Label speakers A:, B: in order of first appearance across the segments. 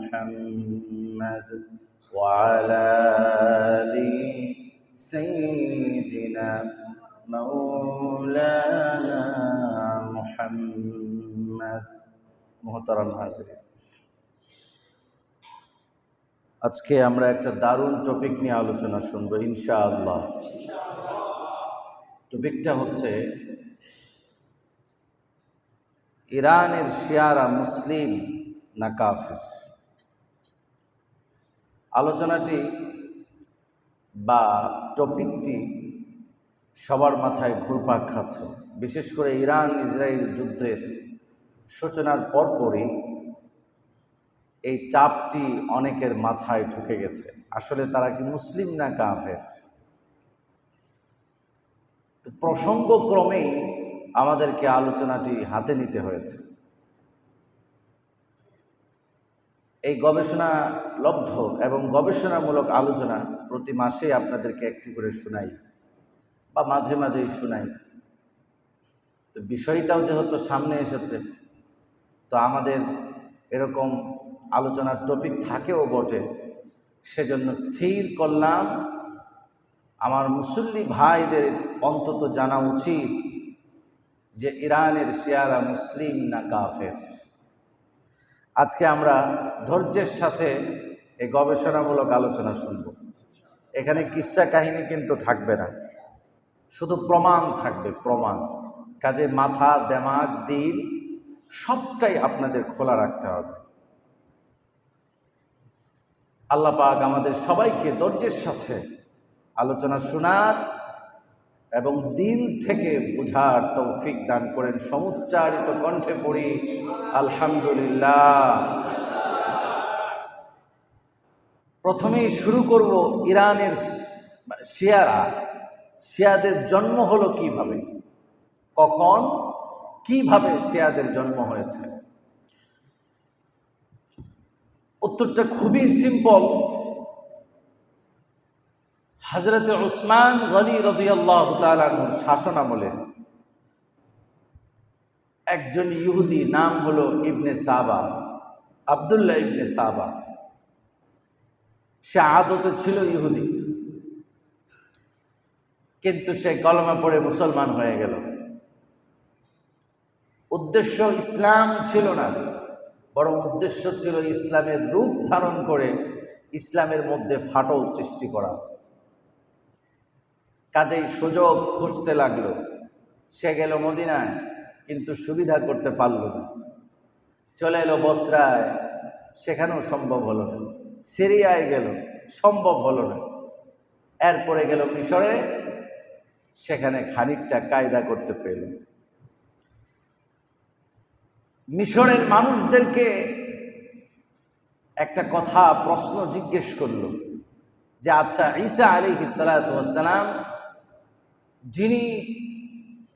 A: محمد وعلى آل سيدنا مولانا محمد। মোহতারাম হাজিরিন, আজকে আমরা একটা দারুণ টপিক নিয়ে আলোচনা শুনবো ইনশাআল্লাহ। টপিকটা হচ্ছে ইরানের শিয়ারা মুসলিম না কাফির। আলোচনাটি বা টপিকটি সবার মাথায় ঘুরপাক খাচ্ছে, বিশেষ করে ইরান ইসরায়েল যুদ্ধের সূচনার পরপরই এই চাপটি অনেকের মাথায় ঢুকে গেছে। আসলে তারা কি মুসলিম না কাফের? তো প্রসঙ্গক্রমেই আমাদেরকে আলোচনাটি হাতে নিতে হয়েছে। এই গবেষণালব্ধ এবং গবেষণামূলক আলোচনা প্রতি মাসে আপনাদেরকে একটি করে শোনাই বা মাঝে মাঝেই শোনাই। তো বিষয়টাও যেহেতু সামনে এসেছে, তো আমাদের এরকম আলোচনার টপিক থাকেও বটে, সেজন্য স্থির করলাম আমার মুসল্লি ভাইদের অন্তত জানা উচিত যে ইরানের শিয়ারা মুসলিম না কাফের। আজকে আমরা ধৈর্যের সাথে এই গবেষণামূলক আলোচনা শুনব। এখানে কিস্সা কাহিনী কিন্তু থাকবে না, শুধু প্রমাণ থাকবে, প্রমাণ। কাজে মাথা, দেমাগ, দিল সবটাই আপনাদের খোলা রাখতে হবে। আল্লাহ পাক আমাদের সবাইকে ধৈর্যের সাথে আলোচনা শোনার এবং দিল থেকে বুঝার তৌফিক দান করেন। সমুচ্চারিত কণ্ঠে পড়ি আলহামদুলিল্লাহ। প্রথমেই শুরু করব ইরানের শিয়াদের জন্ম হলো কিভাবে, কখন, কিভাবে শিয়াদের জন্ম হয়েছে। উত্তরটা খুবই সিম্পল। হযরত উসমান গনি রাদিয়াল্লাহু তাআলা আনহুর শাসন আমলে একজন ইহুদি, নাম হলো ইবনে সাবা, আব্দুল্লাহ ইবনে সাবা। সে আদতে ছিল ইহুদি, কিন্তু সে কলমা পড়ে মুসলমান হয়ে গেল। উদ্দেশ্য ইসলাম ছিল না, বরং উদ্দেশ্য ছিল ইসলামের রূপ ধারণ করে ইসলামের মধ্যে ফাটল সৃষ্টি করা। কাজেই সুযোগ খুঁজতে লাগলো। সে গেল মদিনায়, কিন্তু সুবিধা করতে পারল না। চলে এলো বসরায়, সেখানেও সম্ভব হলো না। সিরিয়ায় গেল, সম্ভব হলো না। এরপরে গেল মিশরে, সেখানে খানিকটা কায়দা করতে পেল। মিশরের মানুষদেরকে একটা কথা, প্রশ্ন জিজ্ঞেস করল যে আচ্ছা, ঈসা আলাইহিস সালাতু ওয়াস সালাম যিনি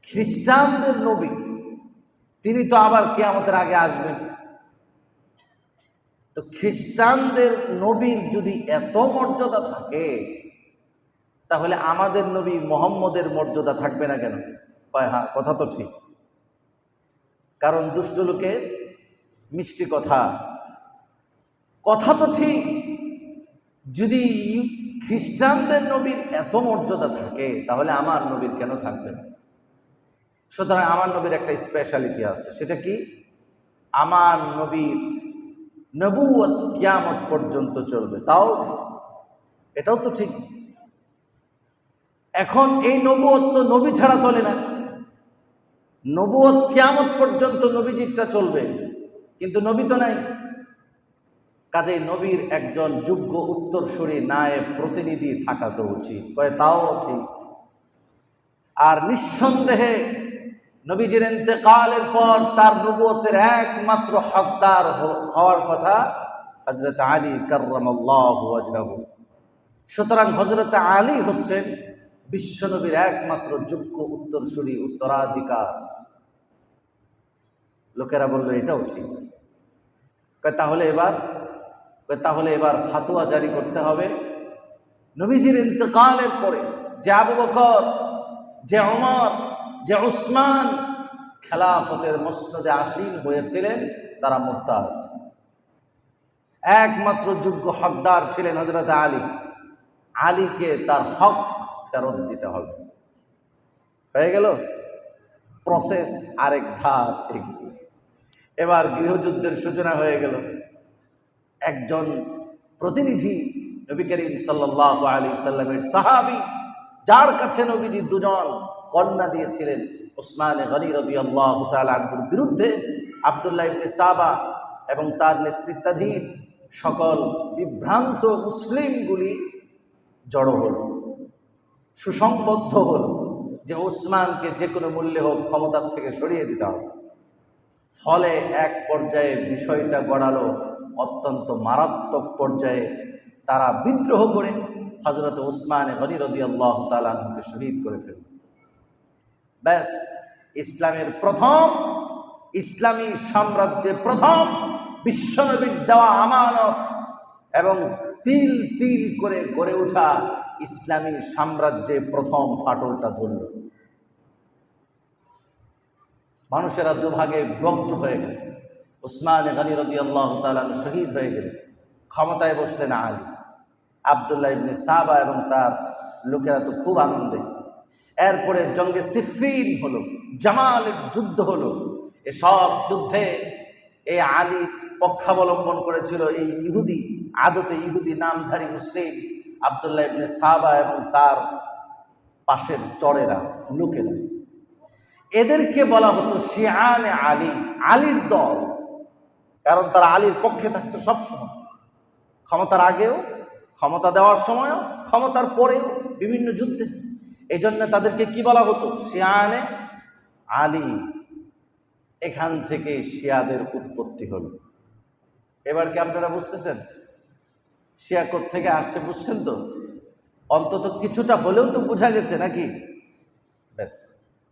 A: খ্রিস্টানদের নবী, তিনি তো আবার কিয়ামতের আগে আসবেন। তো খ্রিস্টানদের নবীর যদি এত মর্যাদা থাকে, তাহলে আমাদের নবী মুহাম্মদের মর্যাদা থাকবে না কেন? কয় হ্যাঁ, কথা তো ঠিক। কারণ দুষ্ট লোকের মিষ্টি কথা, কথা তো ঠিক। যদি খ্রিস্টানদের নবীর এত মর্যাদা থাকে, তাহলে আমার নবীর কেন থাকবে না? সুতরাং আমার নবীর একটা স্পেশালিটি আছে। সেটা কি? আমার নবীর নবুয়ত কিয়ামত পর্যন্ত চলবে। তাও ঠিক, এটাও তো ঠিক। এখন এই নবুয়ত তো নবী ছাড়া চলে না। নবুয়ত কিয়ামত পর্যন্ত নবীজিরটা চলবে, কিন্তু নবী তো নাই। কাজেই নবীর একজন যোগ্য উত্তরসূরি, নায়েব, প্রতিনিধি থাকা তো উচিত। কয় তাও ঠিক। আর নিঃসন্দেহে নবীজির ইন্তেকালের পর তার নবুয়তের একমাত্র হকদার হওয়ার কথা হযরত আলী কাররামাল্লাহু ওয়াজহাহু। সুতরাং হযরত আলী হচ্ছেন বিশ্বনবীর একমাত্র যোগ্য উত্তরসূরি, উত্তরাধিকার। লোকেরা বলল এটাও ঠিক। তাহলে এবার ফাতোয়া জারি করতে হবে। নবীজির ইন্তেকালের পরে যে আবু বকর, যে ওমর, যে উসমান খেলাফতের মসনদে আসীন হয়েছিলেন, তারা মুরতাদ। একমাত্র যোগ্য হকদার ছিলেন হযরত আলী। আলীকে তার হক ফেরত দিতে হবে। হয়ে গেল প্রসেস আরেক ধাপ এগিয়ে। এবার গৃহযুদ্ধের সূচনা হয়ে গেল। একজন প্রতিনিধি নবী করিম সাল্লাল্লাহু আলাইহি সাল্লামের সাহাবী, যার কাছে নবীজি দুজন কন্যা দিয়েছিলেন, উসমান গনি রাদিয়াল্লাহু তাআলা আনহুর বিরুদ্ধে আব্দুল্লাহ ইবনে সাবা এবং তার নেতৃত্বাধীন সকল বিভ্রান্ত মুসলিমগুলি জড়ো হল, সুসংবদ্ধ হল যে উসমানকে যে কোনো মূল্যে হোক ক্ষমতার থেকে সরিয়ে দিতে হবে। ফলে এক পর্যায়ে বিষয়টা গড়ালো অত্যন্ত মারাত্মক পর্যায়ে। তারা বিদ্রোহ করে হযরত উসমান গনি রাদিয়াল্লাহু তাআলা আনহুকে শহীদ করে ফেলল। ব্যাস, ইসলামের প্রথম, ইসলামী সাম্রাজ্যের প্রথম বিশ্বনবীর দেওয়া আমানত এবং তিল তিল করে গড়ে ওঠা ইসলামী সাম্রাজ্যে প্রথম ফাটলটা ধরল। মানুষেরা দুভাগে বিভক্ত হয়ে গেল। উসমান গনি রাদিয়াল্লাহু তাআলা শহীদ হয়ে গেল। ক্ষমতায় বসলেন আলী। আব্দুল্লাহ ইবনে সাবা এবং তার লোকেরা তো খুব আনন্দে। এরপরে জঙ্গে সিফিন হলো, জামালের যুদ্ধ হলো। এসব যুদ্ধে এই আলীর পক্ষাবলম্বন করেছিল এই ইহুদি, আদতে ইহুদি নামধারী মুসলিম আব্দুল্লাহ ইবনে সাবা এবং তার পাশের চরেরা, লোকেরা। এদেরকে বলা হতো শিয়ানে আলী, আলীর দল। কারণ তারা আলীর পক্ষে থাকতো সবসময়, ক্ষমতার আগেও, ক্ষমতা দেওয়ার সময়ও, ক্ষমতার পরেও, বিভিন্ন যুদ্ধে। এই জন্য তাদেরকে কি বলা হতো? শিয়ানে আলী। এখান থেকে শিয়াদের উৎপত্তি হলো। এবার কি আপনারা বুঝতেছেন শিয়া কোত্থেকে আসছে? বুঝছেন তো? অন্তত কিছুটা হলেও তো বোঝা গেছে নাকি? ব্যাস,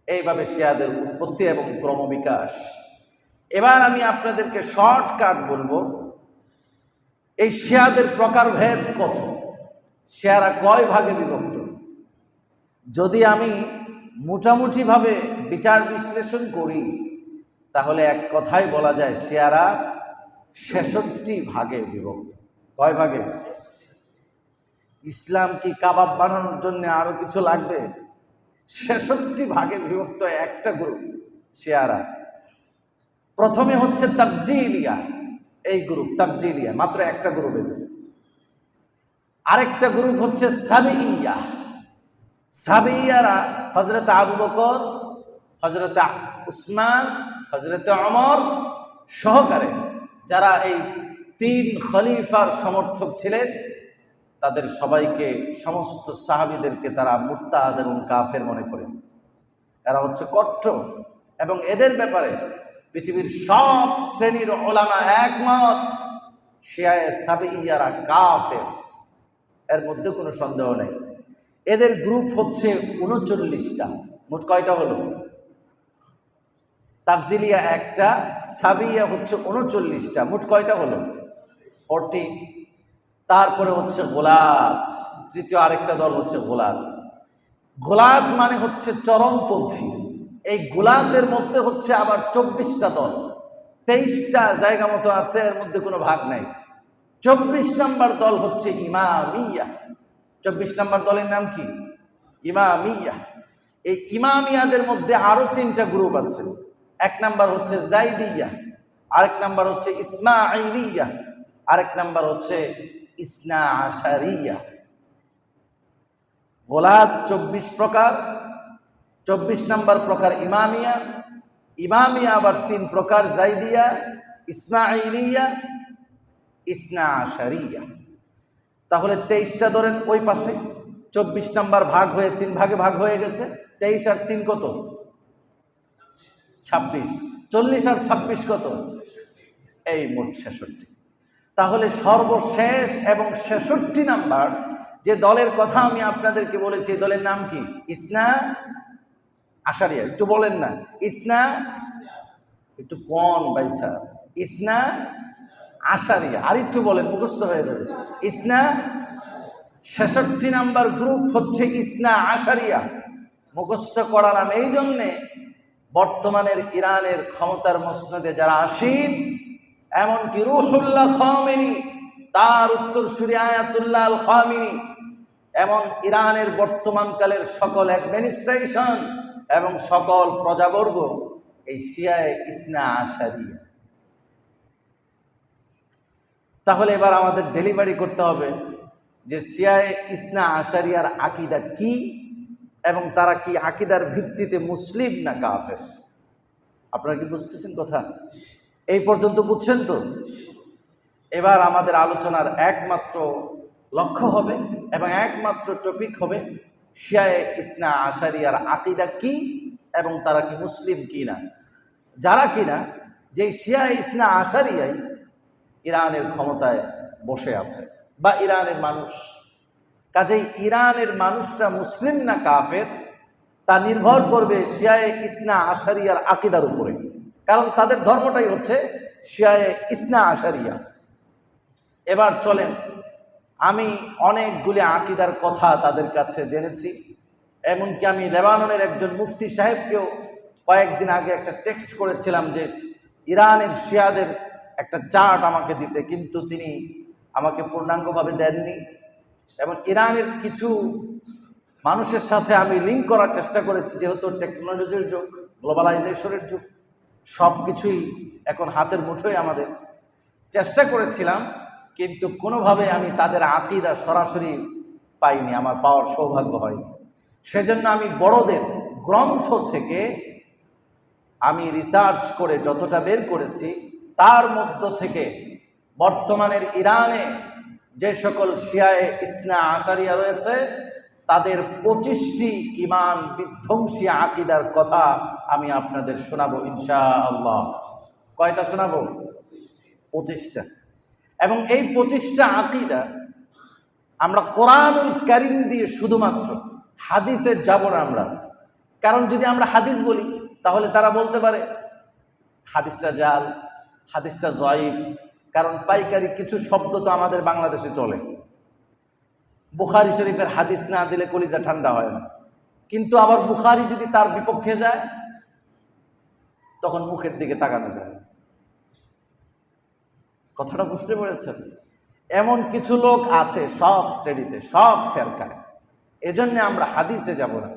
A: এইভাবে শিয়াদের উৎপত্তি এবং ক্রমবিকাশ। এবার আমি আপনাদেরকে শর্টকাট বলবো, এই শিয়াদের প্রকারভেদ কত, শিয়ারা কয় ভাগে বিভক্ত। যদি আমি মোটামুটিভাবে বিচার বিশ্লেষণ করি তাহলে এক কথায় বলা যায় শিয়ারা 66 ভাগে বিভক্ত। কয় ভাগে? ইসলাম কি কাবাব বানানোর জন্য আরো কিছু লাগবে? 66 ভাগে বিভক্ত একটা গ্রুপ শিয়ারা। প্রথমে হচ্ছে তাফজিলিয়া, এই গ্রুপ তাফজিলিয়া, মাত্র একটা গ্রুপ এদের। আরেকটা গ্রুপ হচ্ছে সাবিইয়া। সাবিইয়ারা হযরত আবু বকর, হযরত উসমান, হযরত ওমর সহকারে যারা এই 3 খলিফার সমর্থক ছিলেন, তাদের সবাইকে, সমস্ত সাহাবীদেরকে তারা মুরতাদ এবং কাফের মনে করেন। এরা হচ্ছে কট্টর এবং এদের ব্যাপারে পৃথিবীর সব শ্রেণীর উলামা একমত, শিয়ায়ে সাবিইয়ারা কাফের, এর মধ্যে কোনো সন্দেহ নেই। এদের গ্রুপ হচ্ছে 39টা। মোট কয়টা হলো? তাফজিলিয়া একটা, সাবিয়া হচ্ছে 39টা। মোট কয়টা হলো? 40। তারপরে হচ্ছে গোলাত, তৃতীয় আরেকটা দল হচ্ছে গোলাত। গোলাত মানে হচ্ছে চরমপন্থী। এই গোলাতের মধ্যে হচ্ছে আবার 24টা দল, 23টা জায়গা মতো আছে, এর মধ্যে কোনো ভাগ নাই। 24 নম্বর দল হচ্ছে ইমামিয়া। 24 নম্বর দলের নাম কি? ইমামিয়া। এই ইমামিয়াদের মধ্যে আরো 3টা গ্রুপ আছে। এক নাম্বার হচ্ছে জাইদিয়া, আরেক নাম্বার হচ্ছে ইসমাইলিয়া, আরেক নাম্বার হচ্ছে ইসনা আশারিয়া। গোলাত 24 প্রকার, 24 নম্বর প্রকার ইমামিয়া। ইমামিয়া আবার 3 প্রকার, জাইদিয়া, ইসমাইলিয়া, ইসনা আশারিয়া। তাহলে 23টা ধরেন ওই পাশে, 24 নম্বর ভাগ হয়ে 3 ভাগে ভাগ হয়ে গেছে। 23 আর 3 কত? 26। 40 আর 26 কত? এই মোট 66। তাহলে সর্বশেষ এবং 66 নাম্বার যে দলের কথা আমি আপনাদেরকে বলেছি, দলের নাম কি? ইসনা আশারিয়া। একটু বলেন না, ইসনা, একটু কোন ভাই স্যার, ইসনা আশারিয়া। আর একটু বলেন, মুখস্থ হয়ে যাবে। ইসনা, 66 নাম্বার গ্রুপ হচ্ছে ইসনা আশারিয়া। মুখস্থ করালাম এই জন্যে, বর্তমানের ইরানের ক্ষমতার মসনদে যারা আসীন, এমনকি রুহুল্লাহ খামেনি তার উত্তরসূরি আয়াতুল্লাহ আল খামিনি, এমন ইরানের বর্তমানকালের সকল অ্যাডমিনিস্ট্রেশন এবং সকল প্রজাবর্গ এই শিয়ায়ে ইসনা আশারিয়া। তাহলে এবার আমাদের ডেলিভারি করতে হবে যে শিয়ায়ে ইসনা আশারিয়ার আকীদা কি এবং তারা কি আকীদার ভিত্তিতে মুসলিম না কাফের। আপনারা কি বুঝতেছেন কথা? এই পর্যন্ত বুঝছেন তো? এবার আমাদের আলোচনার একমাত্র লক্ষ্য হবে এবং একমাত্র টপিক হবে শিয়ায়ে ইসনা আশারিয়ার আকীদা কি এবং তারা কি মুসলিম কি না। যারা কিনা যে শিয়ায়ে ইসনা আশারিয়াই ইরানের ক্ষমতায় বসে আছে বা ইরানের মানুষ, কাজেই ইরানের মানুষরা মুসলিম না কাফের তা নির্ভর করবে শিয়ায়ে ইসনা আশারিয়ার আকীদার উপরে, কারণ তাদের ধর্মটাই হচ্ছে শিয়ায়ে ইসনা আশারিয়া। এবার চলেন, আমি অনেকগুলি আকীদার কথা তাদের কাছে জেনেছি, এমনকি আমি লেবাননের একজন মুফতি সাহেবকেও কয়েকদিন আগে একটা টেক্সট করেছিলাম যে ইরানের শিয়াদের একটা চার্ট আমাকে দিতে, কিন্তু তিনি আমাকে পূর্ণাঙ্গভাবে দেননি। এবং ইরানের কিছু মানুষের সাথে আমি লিঙ্ক করার চেষ্টা করেছি, যেহেতু টেকনোলজির যুগ, গ্লোবালাইজেশনের যুগ, সব কিছুই এখন হাতের মুঠোয় আমাদের। চেষ্টা করেছিলাম কিন্তু কোনোভাবে আমি তাদের আকীদা সরাসরি পাইনি, আমার পাওয়ার সৌভাগ্য হয়নি। সেজন্য আমি বড়দের গ্রন্থ থেকে আমি রিসার্চ করে যতটা বের করেছি তার মধ্য থেকে বর্তমানের ইরানে যে সকল শিয়ায়ে ইসনা আশারিয়া রয়েছে তাদের 25টি ঈমান বিধ্বংসী আকীদার কথা আমি আপনাদের শোনাবো ইনশাআল্লাহ। কয়টা শোনাবো? 25টা। এবং এই 25টা আকীদা আমরা কোরআনুল কারীম দিয়ে, শুধুমাত্র হাদিসে যাব না আমরা। কারণ যদি আমরা হাদিস বলি তাহলে তারা বলতে পারে হাদিসটা জাল, হাদিসটা জয়ীফ, কারণ পাইকারি কিছু শব্দ তো আমাদের বাংলাদেশে চলে। বুখারী শরীফের হাদিস না দিলে কলিজা ঠান্ডা হয় না, কিন্তু আবার বুখারী যদি তার বিপক্ষে যায় তখন মুখের দিকে তাকানো যায় না। কথাটা বুঝতে পেরেছেন? এমন কিছু লোক আছে সব শ্রেণীতে, সব ফেরকায়। এজন্য আমরা হাদিসে যাব না।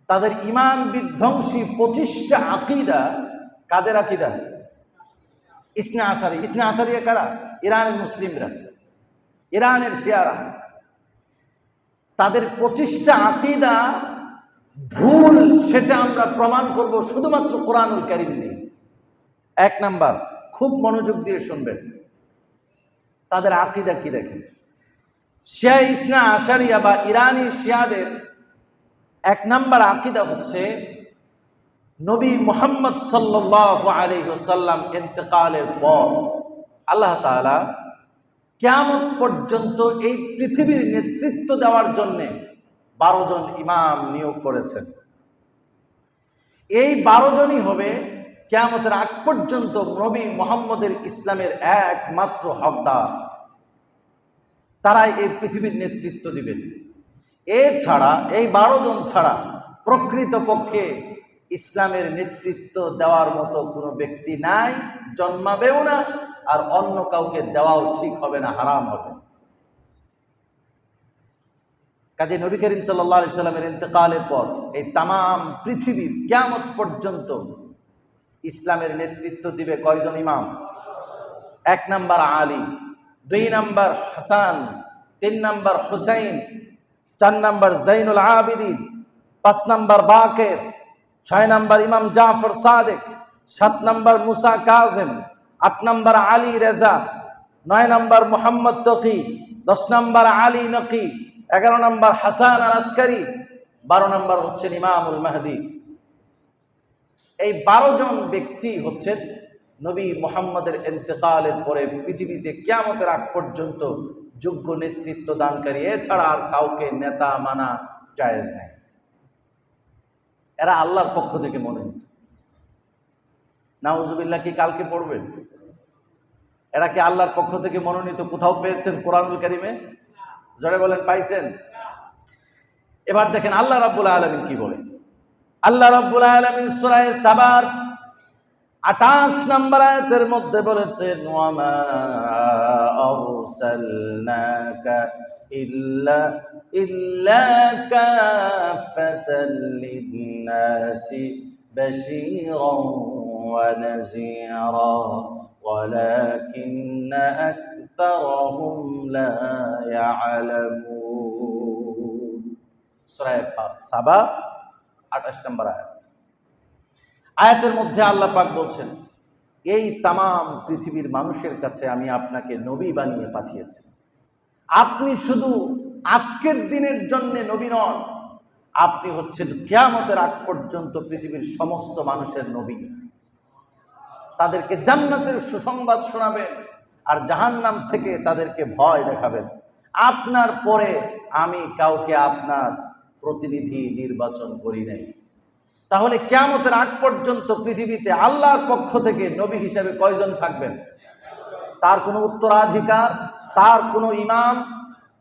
A: তাদের ঈমান বিধ্বংসী 25টা আকীদা। কাদের আকীদা? ইসনা আশারি। ইসনা আশারিয়া কারা? ইরানের মুসলিমরা, ইরানের শিয়ারা। তাদের 25টা আকীদা ভুল, সেটা আমরা প্রমাণ করব শুধুমাত্র কোরআনুল কারীম দিয়ে। 1 নাম্বার, খুব মনোযোগ দিয়ে শুনবেন, তাদের আকীদা কি দেখেন। শিয়া ইসনা আশারিয়া বা ইরানি শিয়াদের 1 নাম্বার আকীদা হচ্ছে নবী মুহাম্মদ সাল্লাল্লাহু আলাইহি ওয়াসাল্লাম ইন্তেকালের পর আল্লাহ তাআলা কিয়ামত পর্যন্ত এই পৃথিবীর নেতৃত্ব দেওয়ার জন্যে 12 জন ইমাম নিয়োগ করেছেন। এই 12 জনই হবে কিয়ামতের আগ পর্যন্ত নবী মুহাম্মদের ইসলামের একমাত্র হকদার। তারাই এই পৃথিবীর নেতৃত্ব দিবেন। এছাড়া এই 12 জন ছাড়া প্রকৃতপক্ষে ইসলামের নেতৃত্ব দেওয়ার মতো কোনো ব্যক্তি নাই, জন্মাবেও না, আর অন্য কাউকে দেওয়াও ঠিক হবে না, হারাম হবে। কাজে নবী করিম সাল্লাল্লাহু আলাইহি সাল্লামের ইন্তেকালের পর এই তামাম পৃথিবীর কিয়ামত পর্যন্ত ইসলামের নেতৃত্ব দিবে কয়জন ইমাম? 1 number Ali, 2 number Hasan, 3 number Husain, 4 number Zainul Abidin, 5 number Baqir, 6 number ইমাম Jafar Sadiq, 7 number Musa Kazim, 8 number Ali Reza, 9 number Muhammad Taqi, 10 number Ali Naqi, 11 number Hasan al Askari, 12 number হচ্ছেন ইমামুল মাহদি। এই 12 জন ব্যক্তি হচ্ছেন নবী মুহাম্মদের ইন্তেকালের পরে পৃথিবীতে কিয়ামতের আগ পর্যন্ত যোগ্য নেতৃত্ব দানকারী। এছাড়া আর কাউকে নেতা মানা জায়েজ নেই। এরা আল্লাহর পক্ষ থেকে মনোনীত। নাউজুবিল্লাহ কি কালকে পড়বেন? এরা কি আল্লাহর পক্ষ থেকে মনোনীত কোথাও পেয়েছেন কোরআনুল কারীমে? জোরে বলেন, পাইছেন? এবার দেখেন আল্লাহ রাব্বুল আলামিন কি বলেন। আল্লাহ রাব্বুল আলামিন সূরা সাবার 28 নম্বর আয়াতের মধ্যে বলেছেন, ওয়ামা আরসালনাকা ইল্লা কাফাতাল লিন্নাসি বাশীরান ওয়া নাযীরা ওয়ালাকিন্না আকসারাহুম লা ইয়ালামুন। সূরা সাবা 28 নম্বর আয়াত। আয়াতের মধ্যে আল্লাহ পাক বলছেন, এই তামাম পৃথিবীর মানুষের কাছে আমি আপনাকে নবী বানিয়ে পাঠিয়েছি। আপনি শুধু আজকের দিনের জন্য নবী নন, আপনি হচ্ছেন কিয়ামতের আগ পর্যন্ত পৃথিবীর সমস্ত মানুষের নবী। তাদেরকে জান্নাতের সুসংবাদ শোনাবেন আর জাহান্নাম থেকে তাদেরকে ভয় দেখাবেন। আপনার পরে আমি কাউকে আপনার প্রতিনিধি নির্বাচন করি নাই। তাহলে কিয়ামতের আগ পর্যন্ত পৃথিবীতে আল্লাহর পক্ষ থেকে নবী হিসেবে কয়জন থাকবেন? তার কোনো উত্তরাধিকার, তার কোনো ইমাম,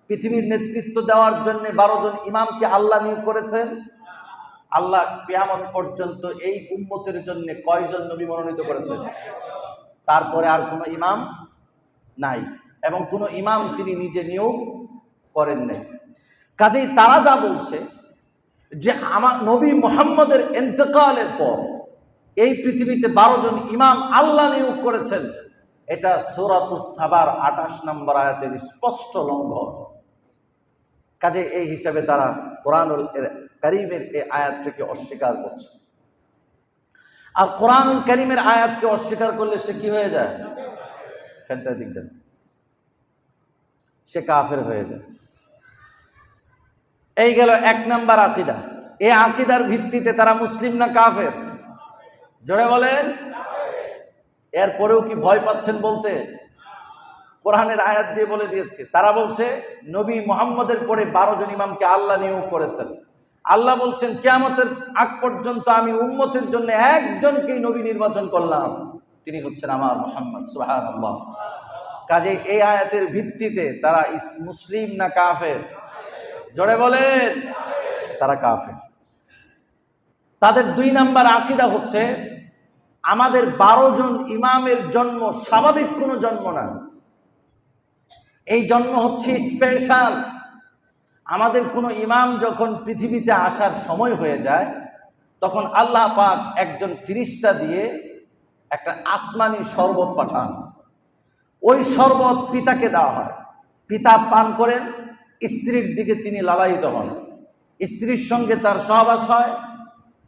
A: পৃথিবীর নেতৃত্ব দেওয়ার জন্য 12 জন ইমামকে আল্লাহ নিয়োগ করেছেন। আল্লাহ কিয়ামত পর্যন্ত এই উম্মতের জন্য কয়জন নবী মনোনীত করেছেন? তারপরে আর কোনো ইমাম নাই, এবং কোনো ইমাম তিনি নিজে নিয়োগ করেন নাই। কাজেই তারা যা বলছে যে আমার নবী মুহাম্মদের ইন্তেকালের পর এই পৃথিবীতে 12 জন ইমাম আল্লাহ নিয়োগ করেছেন, এটা সূরাতুস সাবার 28 নম্বর আয়াতের স্পষ্ট লঙ্ঘন। কাজে এই হিসাবে তারা কোরআনুল কারীমের এই আয়াতকে অস্বীকার করছে। আর কোরআনুল কারীমের আয়াতকে অস্বীকার করলে সে কি হয়ে যায়? ফ্যানটা দিক দেন, সে কাফের হয়ে যায়। এই গেল 1 নাম্বার আকীদা। এই আকীদার ভিত্তিতে তারা মুসলিম না কাফের? জোরে বলেন। এরপরেও কি ভয় পাচ্ছেন বলতে? কোরআনের আয়াত দিয়ে বলে দিয়েছে। তারা বলছে নবী মুহাম্মদের পরে 12 জন ইমামকে আল্লাহ নিয়োগ করেছেন। আল্লাহ বলছেন কিয়ামতের আগ পর্যন্ত আমি উম্মতের জন্য একজনকেই নবী নির্বাচন করলাম, তিনি হচ্ছেন আমার মুহাম্মদ। সুবহানাল্লাহ। কাজে এই আয়াতের ভিত্তিতে তারা মুসলিম না কাফের? জোরে বলেন। তারা কাফের। তাদের 2 নাম্বার আকীদা হচ্ছে আমাদের 12 জন ইমামের জন্ম স্বাভাবিক কোনো জন্ম না, এই জন্ম হচ্ছে স্পেশাল। আমাদের কোনো ইমাম যখন পৃথিবীতে আসার সময় হয়ে যায়, তখন আল্লাহ পাক একজন ফিরিস্তা দিয়ে একটা আসমানি শরবত পাঠান। ওই শরবত পিতাকে দেওয়া হয়, পিতা পান করেন, স্ত্রীর দিকে তিনি লালায়িত হন, স্ত্রীর সঙ্গে তার সহবাস হয়।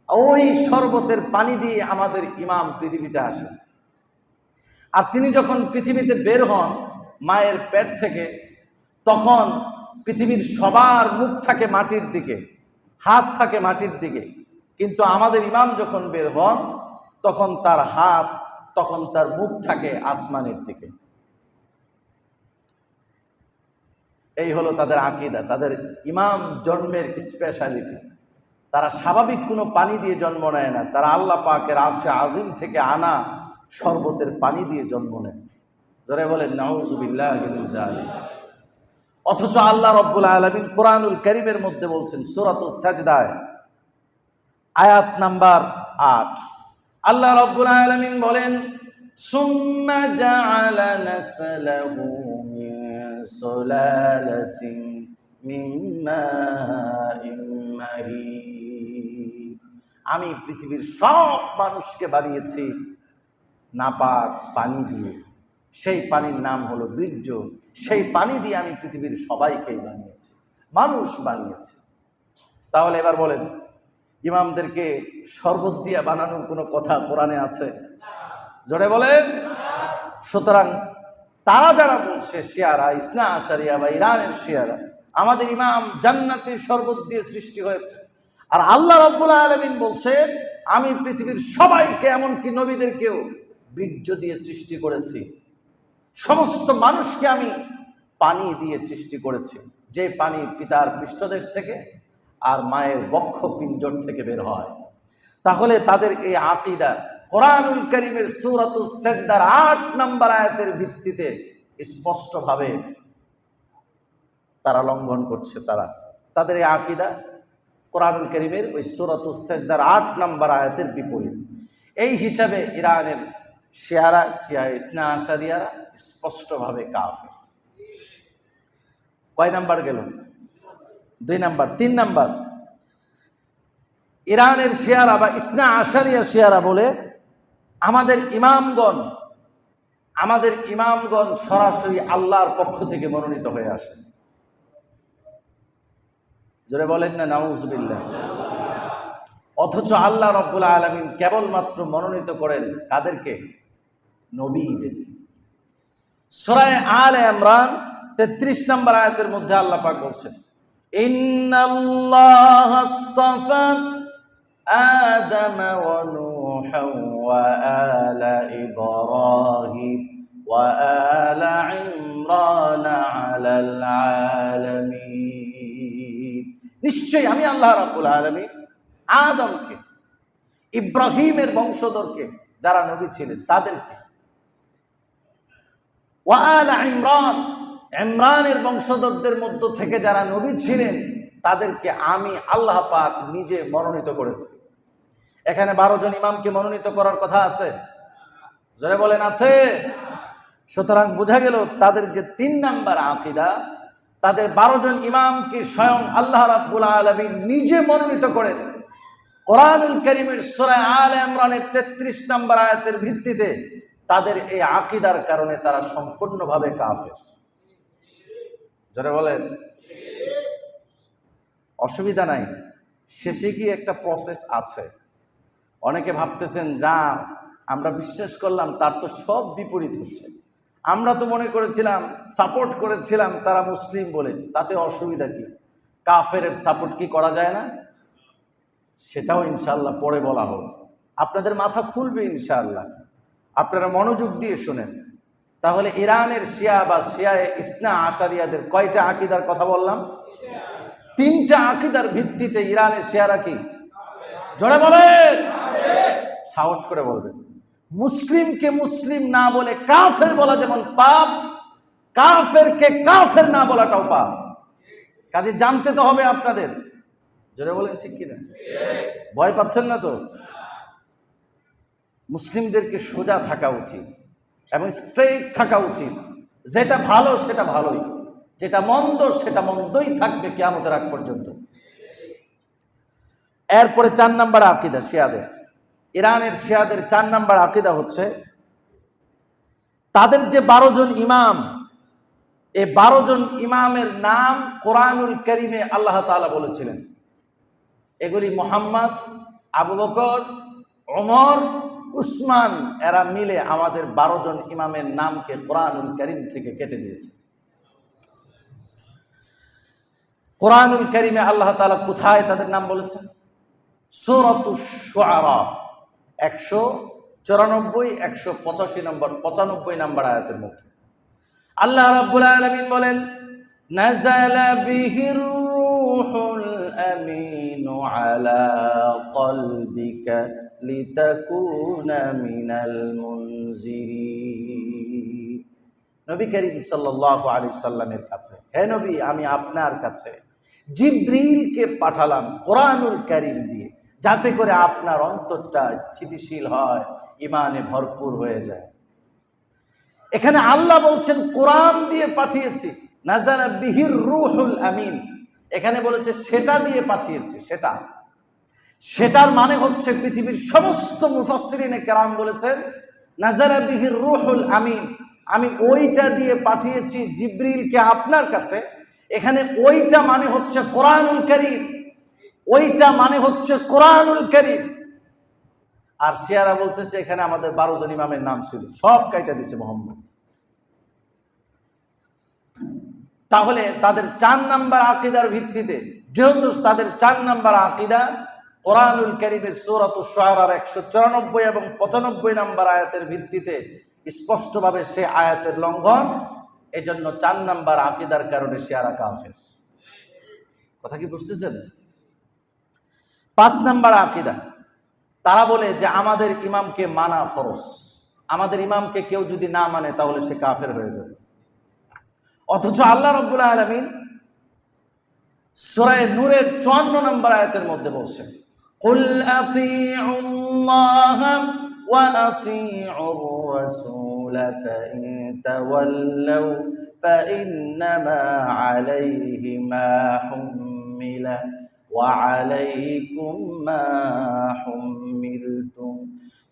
A: ওই শরবতের পানি দিয়ে আমাদের ইমাম পৃথিবীতে আসেন। আর তিনি যখন পৃথিবীতে বের হন মায়ের পেট থেকে, তখন পৃথিবীর সবার মুখ থাকে মাটির দিকে, হাত থাকে মাটির দিকে, কিন্তু আমাদের ইমাম যখন বের হন তখন তার হাত, তখন তার মুখ থাকে আসমানের দিকে। এই হলো তাদের আকীদা, তাদের ইমাম জন্মের স্পেশালিটি। তারা স্বাভাবিক কোনো পানি দিয়ে জন্ম নেয় না, তারা আল্লাহ পাকের আরশে আজিম থেকে আনা শরবতের পানি দিয়ে জন্ম নেয়। জোরে বলেন নাউযুবিল্লাহি মিন যালিক। অথচ আল্লাহ রাব্বুল আলামিন কোরআনুল কারীমের মধ্যে বলছেন সূরাতুস সাজদায় আয়াত নাম্বার 8, আল্লাহ রাব্বুল আলামিন বলেন সুম্মা জাআলা নাসলাহু মিন সুলালাতিন মিন মাইন মাহিন। আমি পৃথিবীর সব মানুষকে বানিয়েছি নাপাক পানি দিয়ে, সেই পানির নাম হলো বীর্য। সেই পানি দিয়ে আমি পৃথিবীর সবাইকেই বানিয়েছি, মানুষ বানিয়েছি। তাহলে এবার বলেন, ইমামদেরকে শরবত দিয়ে বানানোর কোনো কথা কোরআনে আছে? জোরে বলেন। সুতরাং তারা যারা বলছে শিয়ারা, ইসনা আশারিয়া বা ইরানের শিয়ারা, আমাদের ইমাম জান্নাতের শরবত দিয়ে সৃষ্টি হয়েছে, আর আল্লাহ রাব্বুল আলামিন বলছেন আমি পৃথিবীর সবাইকে, এমনকি নবীদেরকেও বীর্য দিয়ে সৃষ্টি করেছি, সমস্ত মানুষকে আমি পানি দিয়ে সৃষ্টি করেছি, যে পানি পিতার পৃষ্ঠদেশ থেকে আর মায়ের বক্ষ পিঞ্জর থেকে বের হয়। তাহলে তাদের এই আকীদা কোরআনুল কারীমের সূরাতুস সাজদার 8 নম্বর আয়াতের ভিত্তিতে স্পষ্টভাবে তারা লঙ্ঘন করছে। তাদের এই আকীদা কোরআনুল কারীমের ওই সূরাতুস সাজদার 8 নম্বর আয়াতের বিপরীত। এই হিসাবে ইরানের শিয়ারা, শিয়া ইসনা আশারিয়ারা স্পষ্টভাবে কাফের। কয় নাম্বার গেল? 2 নাম্বার। 3 নাম্বার, ইরানের শিয়ারা বা ইসনা আশারিয়া শিয়ারা বলে আমাদের ইমামগণ সরাসরি আল্লাহর পক্ষ থেকে মনোনীত হয়ে আসেন। জোরে বলেন না নাউজুবিল্লাহ। অথচ আল্লাহ রাব্বুল আলামিন কেবলমাত্র মনোনীত করেন কাদেরকে? নবীদেরকে। সূরা আলে ইমরান 33 নম্বর আয়াতের মধ্যে আল্লাহ পাক বলছেন, ইন্নাল্লাহা আসতাফা আদম ওয়া নূহা ওয়া আলা ইব্রাহিম ওয়া আলা ইমরান আলাল আলামিন। নিশ্চয়ই আমি আল্লাহ রাব্বুল আলামিন আদমকে, ইব্রাহিমের বংশধরকে, যারা নবী ছিলেন তাদেরকে, ওয়া আলা ইমরান, ইমরানের বংশধরদের মধ্য থেকে যারা নবী ছিলেন তাদেরকে আমি আল্লাহ পাক নিজে মনোনীত করেছি। এখানে 12 জন ইমামকে মনোনীত করার কথা আছে, জোরে বলেন আছে। সুতরাং বোঝা গেল তাদের যে 3 নাম্বার আকীদা, তাদের 12 জন ইমামকে স্বয়ং আল্লাহ রাব্বুল আলামিন নিজে মনোনীত করেন। কোরআনুল কারীমের সূরা আলে ইমরানের 33 নম্বর আয়াতের ভিত্তিতে তাদের এই আকীদার কারণে তারা সম্পূর্ণভাবে কাফের। জোরে বলেন। অসুবিধা নাই, শেষে কি একটা প্রসেস আছে। অনেকে ভাবতেছেন যা আমরা বিশ্বাস করলাম তার তো সব বিপরীত হচ্ছে। আমরা তো মনে করেছিলাম, সাপোর্ট করেছিলাম তারা মুসলিম বলে, তাতে অসুবিধা কি? কাফের সাপোর্ট কি করা যায় না? সেটাও ইনশাআল্লাহ পরে বলা হোক, আপনাদের মাথা খুলবে ইনশাআল্লাহ। আপনারা মনোযোগ দিয়ে শোনেন। তাহলে ইরানের শিয়া বা শিয়ায়ে ইসনা আশারিয়াদের কয়টা আকীদার কথা বললাম? 3টা আকীদার ভিত্তিতে ইরানের শিয়ারা কি? জোরে বলেন, সাহস করে বলবেন। মুসলিমকে মুসলিম না বলে কাফের বলা যেমন পাপ, কাফেরকে কাফের না বলাটাও পাপ। কাজে জানতে তো হবে আপনাদের। জোরে বলেন ঠিক কিনা? ভয় পাচ্ছেন না তো? মুসলিমদেরকে সোজা থাকা উচিত এবং স্ট্রেইট থাকা উচিত। যেটা ভালো সেটা ভালোই, যেটা মন্দ সেটা মন্দই থাকবে কিয়ামতের আগ পর্যন্ত। এরপরে 4 নাম্বার আকীদা শিয়াদের, ইরানের শিয়াদের 4 নাম্বার আকীদা হচ্ছে তাদের যে 12 জন ইমাম, এই 12 জন ইমামের নাম কোরআনুল কারীমে আল্লাহ তাআলা বলেছিলেন। এগুলি মুহাম্মদ, আবু বকর, ওমর, উসমান, এরা মিলে আমাদের 12 জন ইমামের নামকে কোরআনুল কারীম থেকে কেটে দিয়েছে। কোরআনুল কারীমে আল্লাহ তাআলা কোথায় তাদের নাম বলেছেন? সূরাতুশ শুআরা 194, 185 নম্বর, 95 নম্বর আয়াতের মধ্যে আল্লাহ রাব্বুল আলামিন বলেন, নাযালা বিহির রূহুল আমিন আলা কলবিকা লিতাকুনা মিনাল মুনজিরিন। নবী করিম সাল্লাল্লাহু আলাইহি সাল্লামের কাছে, হে নবী, আমি আপনার কাছে জিবরিলকে পাঠালাম কোরআনুল কারীম দিয়ে, যাতে করে আপনার অন্তরটা স্থিতিশীল হয়, ঈমানে ভরপুর হয়ে যায়। এখানে আল্লাহ বলছেন কোরআন দিয়ে পাঠিয়েছি, নাযালা বিহির রূহুল আমিন। এখানে বলেছে সেটা দিয়ে পাঠিয়েছি। সেটার মানে হচ্ছে পৃথিবীর সমস্ত মুফাসসিরিনে কেরাম বলেছেন নাযালা বিহির রূহুল আমিন, আমি ওইটা দিয়ে পাঠিয়েছি জিবরিলকে আপনার কাছে। এখানে ওইটা মানে হচ্ছে কোরআনুল কারীম, ওইটা মানে হচ্ছে কোরআনুল কারীম। আর শিয়ারা বলতেছে এখানে আমাদের 12 জন ইমামের নাম ছিল, সব কাইটা দিছে মোহাম্মদ। তাহলে তাদের 4 নাম্বার আকীদার ভিত্তিতে, যেহেতু তাদের 4 নাম্বার আকীদা কোরআনুল কারীমের সূরাতুশ শুআরার 194 এবং 95 নাম্বার আয়াতের ভিত্তিতে স্পষ্টভাবে সে আয়াতের লঙ্ঘন, এজন্য 4 নাম্বার আকীদার কারণে শিয়ারা কাফের। কথা কি বুঝতেছেন? 5 নাম্বার আকীদা, তারা বলে যে আমাদের ইমামকে মানা ফরজ, আমাদের ইমামকে কেউ যদি না মানে তাহলে সে কাফের হয়ে যাবে। অথচ আল্লাহ রাব্বুল আলামিন সূরা নূরের 54 নম্বর আয়াতের মধ্যে বলছেন, কুল আতিউল্লাহ ওয়া আতিউর রাসূল الرسول فإن تولوا فإنما عليه ما حمل وعليكم ما حملتم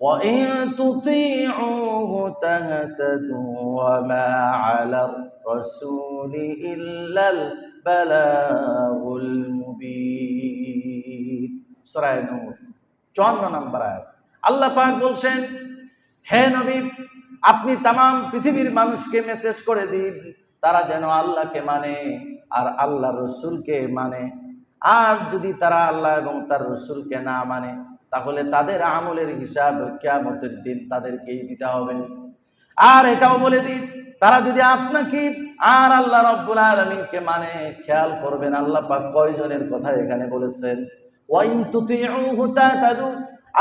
A: وإن تطيعوه تهتدوا وما على الرسول إلا البلاغ المبين সূরা নূর 54 নম্বর আয়াত। আল্লাহ পাক বলছেন, হে নবী, আপনি তামাম পৃথিবীর মানুষকে মেসেজ করে দিন তারা যেন আল্লাহকে মানে আর আল্লাহর রসুলকে মানে। আর যদি তারা আল্লাহ এবং তার রসুলকে না মানে তাহলে তাদের আমলের হিসাব কিয়ামতের দিন তাদেরকেই দিতে হবে। আর এটাও বলে দিন, তারা যদি আপনাকে আর আল্লাহ রাব্বুল আলামিনকে মানে, খেয়াল করবেন আল্লাহ পাক কয়জনের কথা এখানে বলেছেন। ওয়া ইন তুতিউহু তাহতাদু,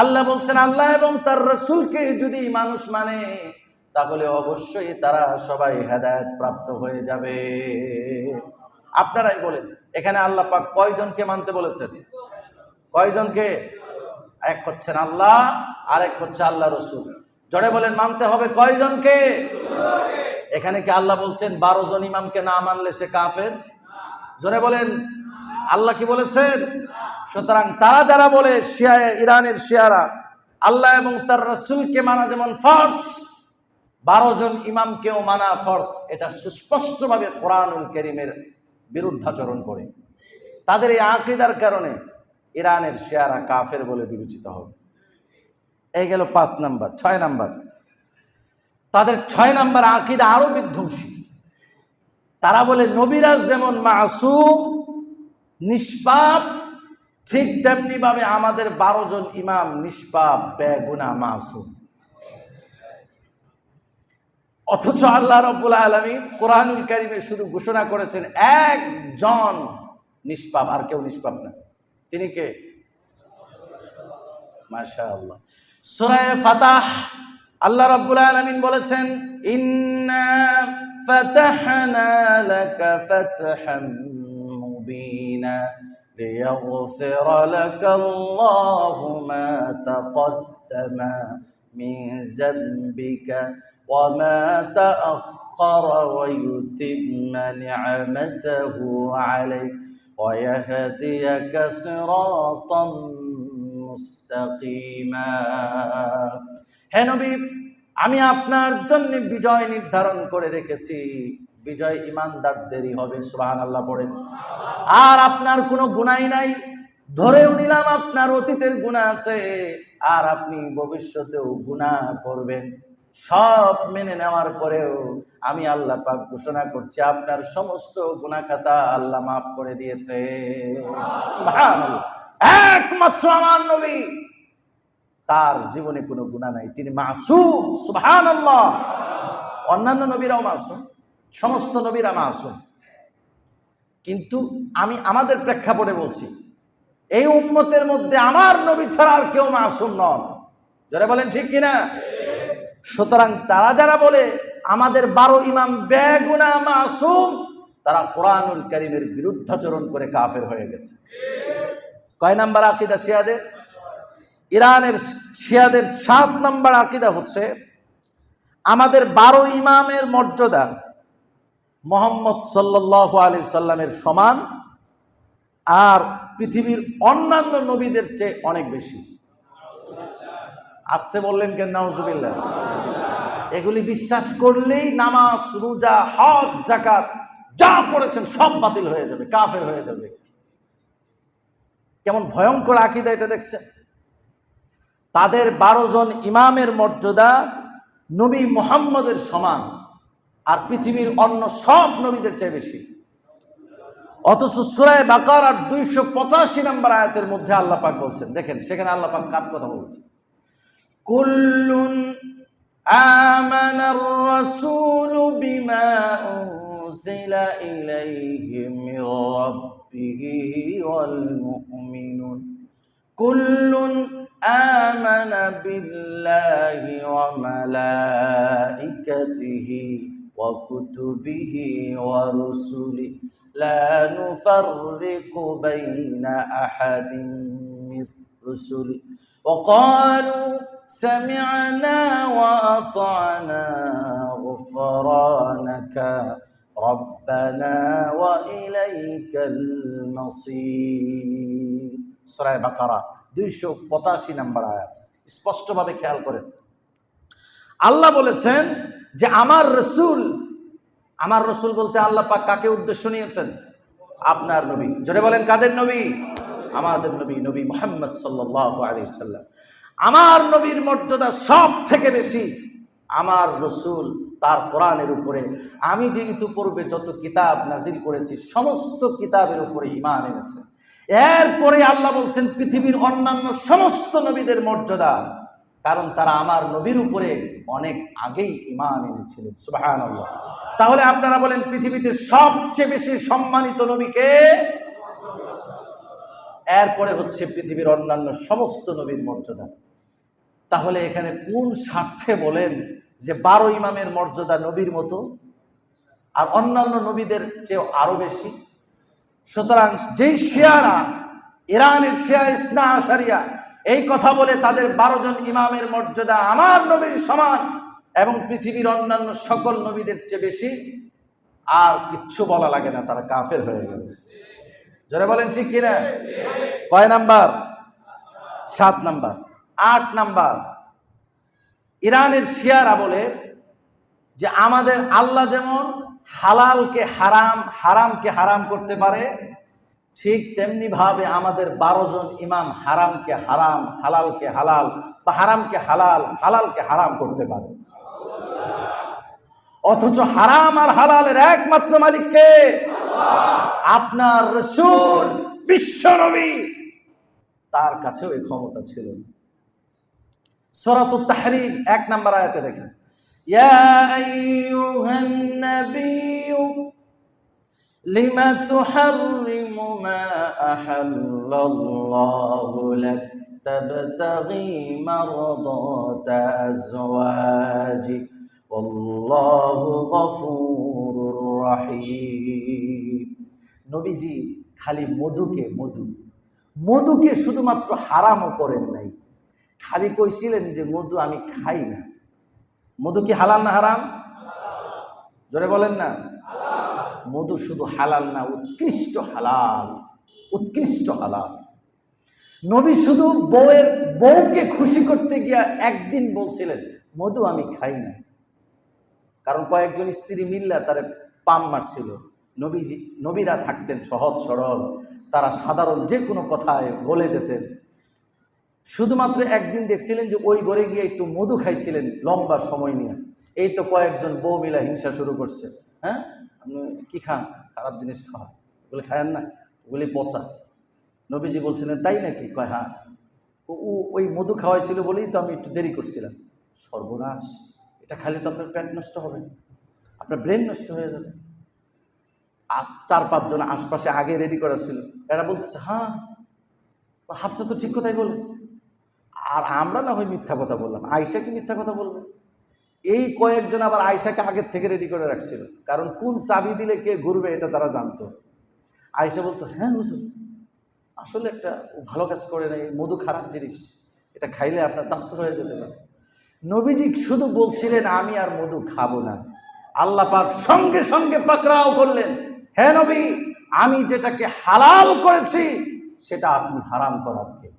A: আল্লাহ বলছেন আল্লাহ এবং তার রাসূলকে যদি মানুষ মানে তাহলে অবশ্যই তারা সবাই হেদায়েত প্রাপ্ত হয়ে যাবে। আপনারাই বলেন, এখানে আল্লাহ পাক কয়জনকে মানতে বলেছেন? কয়জনকে? এক হচ্ছেন আল্লাহ আর এক হচ্ছে আল্লাহ রসুল। জোরে বলেন, মানতে হবে কয়জনকে? এখানে কি আল্লাহ বলছেন 12 জন ইমামকে না মানলে সে কাফের? জোরে বলেন, আল্লাহ কি বলেছেন? সুতরাং তারা যারা বলে ইরানের শিয়ারা আল্লাহ এবং তার রাসূলকে মানা যেমন ফরজ, 12 জন ইমামকেও মানা ফরজ, এটা সুস্পষ্টভাবে কোরআনুল কারীমের বিরুদ্ধাচরণ করে। তাদের এই আকীদার কারণে ইরানের শিয়ারা কাফের বলে বিবেচিত হবে। এই গেল 5 নাম্বার। 6 নাম্বার, তাদের 6 নাম্বার আকীদা আরো বিধ্বংসী। তারা বলে নবীরা যেমন মাসুম নিষ্পাপ, ঠিক তেমনি ভাবে আমাদের 12 জন ইমাম নিষ্পাপ বেগুনাহ মাসুম। অথচ আল্লাহ রাব্বুল আলামিন কোরআনুল কারীমে শুধু ঘোষণা করেছেন একজন নিষ্পাপ, আর কেউ নিষ্পাপ না। তিনি কে? মাশাআল্লাহ। সূরা ফাতাহ আল্লাহ রাব্বুল আলামিন বলেছেন, ইন্না ফাতাহনা লাকা ফাতহাম মুবিনা লিয়াগফিরা লাকা আল্লাহু মা তাকদ্দামা মিন যামবিকা ওয়া মা তাআখারা ওয়া ইউতিম্মা নি'মাতাহু আলাইকা ওয়া ইয়াহদিয়াকা সিরাতাম মুস্তাকিমা। হে নবী, আমি আপনার জন্য বিজয় নির্ধারণ করে রেখেছি, বিজয় ইমানদারদেরই হবে। সুবহানাল্লাহ পড়েন। আর আপনার কোনো গুনাহ নাই, ধরেও নিলাম আপনার অতীতের গুনাহ আছে আর আপনি ভবিষ্যতেও গুনাহ করবেন, সব মেনে নেওয়ার পরেও আমি আল্লাহ পাক ঘোষণা করছি আপনার সমস্ত গুনাহ খাতা আল্লাহ মাফ করে দিয়েছে। সুবহানাল্লাহ। একমাত্র আমার নবী, তার জীবনে কোনো গুনাহ নাই, তিনি মাসুম। সুবহানাল্লাহ। অন্যান্য নবীরাও মাসুম, সমস্ত নবীরা মাসুম, কিন্তু আমি আমাদের প্রেক্ষাপটে বলছি, এই উম্মতের মধ্যে আমার নবী ছাড়া আর কেউ মাসুম নন। যারা বলেন ঠিক কিনা? সুতরাং তারা যারা বলে আমাদের 12 ইমাম বেগুনাহ মাসুম, তারা কোরআনুল কারীমের বিরুদ্ধাচরণ করে কাফের হয়ে গেছে। কয় নাম্বার আকীদা শিয়াদের? ইরানের শিয়াদের 7 নাম্বার আকীদা হচ্ছে আমাদের 12 ইমামের মর্যাদা মুহাম্মদ সাল্লাল্লাহু আলাইহি সাল্লামের সমান আর পৃথিবীর অন্যান্য নবীদের চেয়ে অনেক বেশি। আসতে বললেন কেন? নাউজুবিল্লাহ। এগুলি বিশ্বাস করলেই নামাজ, রোজা, হজ, যাকাত যা পড়েছেন সব বাতিল হয়ে যাবে, কাফের হয়ে যাবে। কেমন ভয়ঙ্কর আকীদা এটা দেখছেন? তাদের 12 জন ইমামের মর্যাদা নবী মুহাম্মদের সমান আর পৃথিবীর অন্য সব নবীদের চেয়ে বেশি। অথচ সূরা বাকারার 285 নম্বর আয়াতের মধ্যে আল্লাহ পাক বলছেন, দেখেন সেখানে আল্লাহ পাক কাজ কথা বলছেন, কুল্লুন আমানার রাসূলু বিমা উনজিলা ইলাইহি মির রাব্বিহি ওয়াল মুমিনুন কুল্লুন আমানা বিল্লাহি ওয়া মালাইকাতিহি ওয়া কুতুবিহি ওয়া রুসুলিহি লা নুফাররিকু বাইনা আহাদিন মির রুসুলিহি وقالوا سمعنا وأطعنا غفرانك ربنا وإليك المصير। সূরা বাকারা 285 নম্বর আয়াত। স্পষ্টভাবে খেয়াল করেন, আল্লাহ বলেছেন যে আমার রসুল বলতে আল্লাহ পাক কাকে উদ্দেশ্য নিয়েছেন? আপনার নবী। জোরে বলেন, কাদের নবী? আমাদের নবী, নবী মুহাম্মদ সাল্লাল্লাহু আলাইহি সাল্লাম। আমার নবীর মর্যাদা সব থেকে বেশি। আমার রসুল তার কোরআনের উপরে আমি যে ইতিপূর্বে যত কিতাব নাজিল করেছি সমস্ত কিতাবের উপরে ঈমান এনেছে। এরপরে আল্লাহ বলছেন পৃথিবীর অন্যান্য সমস্ত নবীদের মর্যাদা, কারণ তারা আমার নবীর উপরে অনেক আগেই ঈমান এনেছিলেন। সুবহানাল্লাহ। তাহলে আপনারা বলেন পৃথিবীতে সবচেয়ে বেশি সম্মানিত নবী কে? এরপরে হচ্ছে পৃথিবীর অন্যান্য সমস্ত নবীর মর্যাদা। তাহলে এখানে কোন স্বার্থে বলেন যে 12 ইমামের মর্যাদা নবীর মতো আর অন্যান্য নবীদের চেয়ে আরো বেশি? সুতরাং যেই শিয়ারা, ইরানের শিয়া ইসনা আশারিয়া এই কথা বলে তাদের 12 জন ইমামের মর্যাদা আমার নবীর সমান এবং পৃথিবীর অন্যান্য সকল নবীদের চেয়ে বেশি, আর কিচ্ছু বলা লাগে না, তারা কাফের হয়ে গেল। যারা বলেন ঠিক কিনা? কয় নাম্বার? 7 নাম্বার। 8 নাম্বার, ইরানের শিয়ারা বলে যে আমাদের আল্লাহ যেমন হালালকে হারাম, হারামকে হারাম করতে পারে, ঠিক তেমনি ভাবে আমাদের 12 জন ইমাম হারামকে হারাম, হালালকে হালাল বা হারামকে হালাল, হালালকে হারাম করতে পারে। অথচ হারাম আর হালালের একমাত্র মালিক কে? আপনার রাসূল বিশ্বনবী, তার কাছেও এই ক্ষমতা ছিল। সূরাতুত তাহরীম 1 নম্বর আয়াতে দেখেন, ইয়া আইয়ুহান নাবিয়্যু লিমা তুহাররিমু মা আহাল্লাল্লাহু লাক তাবতাগী মারদাতা আজওয়াজিক ওয়াল্লাহু গফুরুর রহিম। নবীজি খালি মধুকে শুধুমাত্র হারামও করেন নাই, খালি কইছিলেন যে মধু আমি খাই না। মধু কি হালাল না হারাম? জোরে বলেন না। মধু শুধু হালাল না, উৎকৃষ্ট হালাল। নবী শুধু বউকে খুশি করতে গিয়া একদিন বলছিলেন মধু আমি খাই না, কারণ কয়েকজন স্ত্রী মিল্লা তারে পাম মারছিল। নবীরা থাকতেন সহজ সরল, তারা সাধারণ যে কোনো কথায় বলে যেতেন। শুধুমাত্র একদিন দেখছিলেন যে ওই ঘরে গিয়ে একটু মধু খাইছিলেন লম্বা সময় নিয়ে। এই তো কয়েকজন বউ মিলা হিংসা শুরু করছে, হ্যাঁ আপনি কি খান? খারাপ জিনিস খাওয়া, ওগুলি খায়েন না, ওগুলি পচা। নবীজি বলছিলেন তাই নাকি? কয় হ্যাঁ, ওই মধু খাওয়াইছিল বলেই তো আমি একটু দেরি করছিলাম। সর্বনাশ, এটা খালি তো আপনার পেট নষ্ট হবে, আপনার ব্রেন নষ্ট হয়ে যাবে। 4-5 জন আশপাশে আগে রেডি করা ছিল, এরা বলতেছে হ্যাঁ হাফসা তো ঠিক কথাই বলে, আর আমরা না হয় মিথ্যা কথা বললাম, আয়েশা কি মিথ্যা কথা বলবে? এই কয়েকজন আবার আয়েশাকে আগের থেকে রেডি করে রাখছিল, কারণ কোন চাবি দিলে কে ঘুরবে এটা তারা জানতো। আয়েশা বলতো হ্যাঁ হুজুর, আসলে একটা ভালো কাজ করে না, এই মধু খারাপ জিনিস, এটা খাইলে আপনার দাস্ত হয়ে যেতে পারে। নবীজি শুধু বলছিলেন আমি আর মধু খাবো না, আল্লাহ পাক সঙ্গে সঙ্গে পাকড়াও করলেন, হে নবী আমি যেটাকে হালাল করেছি সেটা আপনি হারাম করার কে?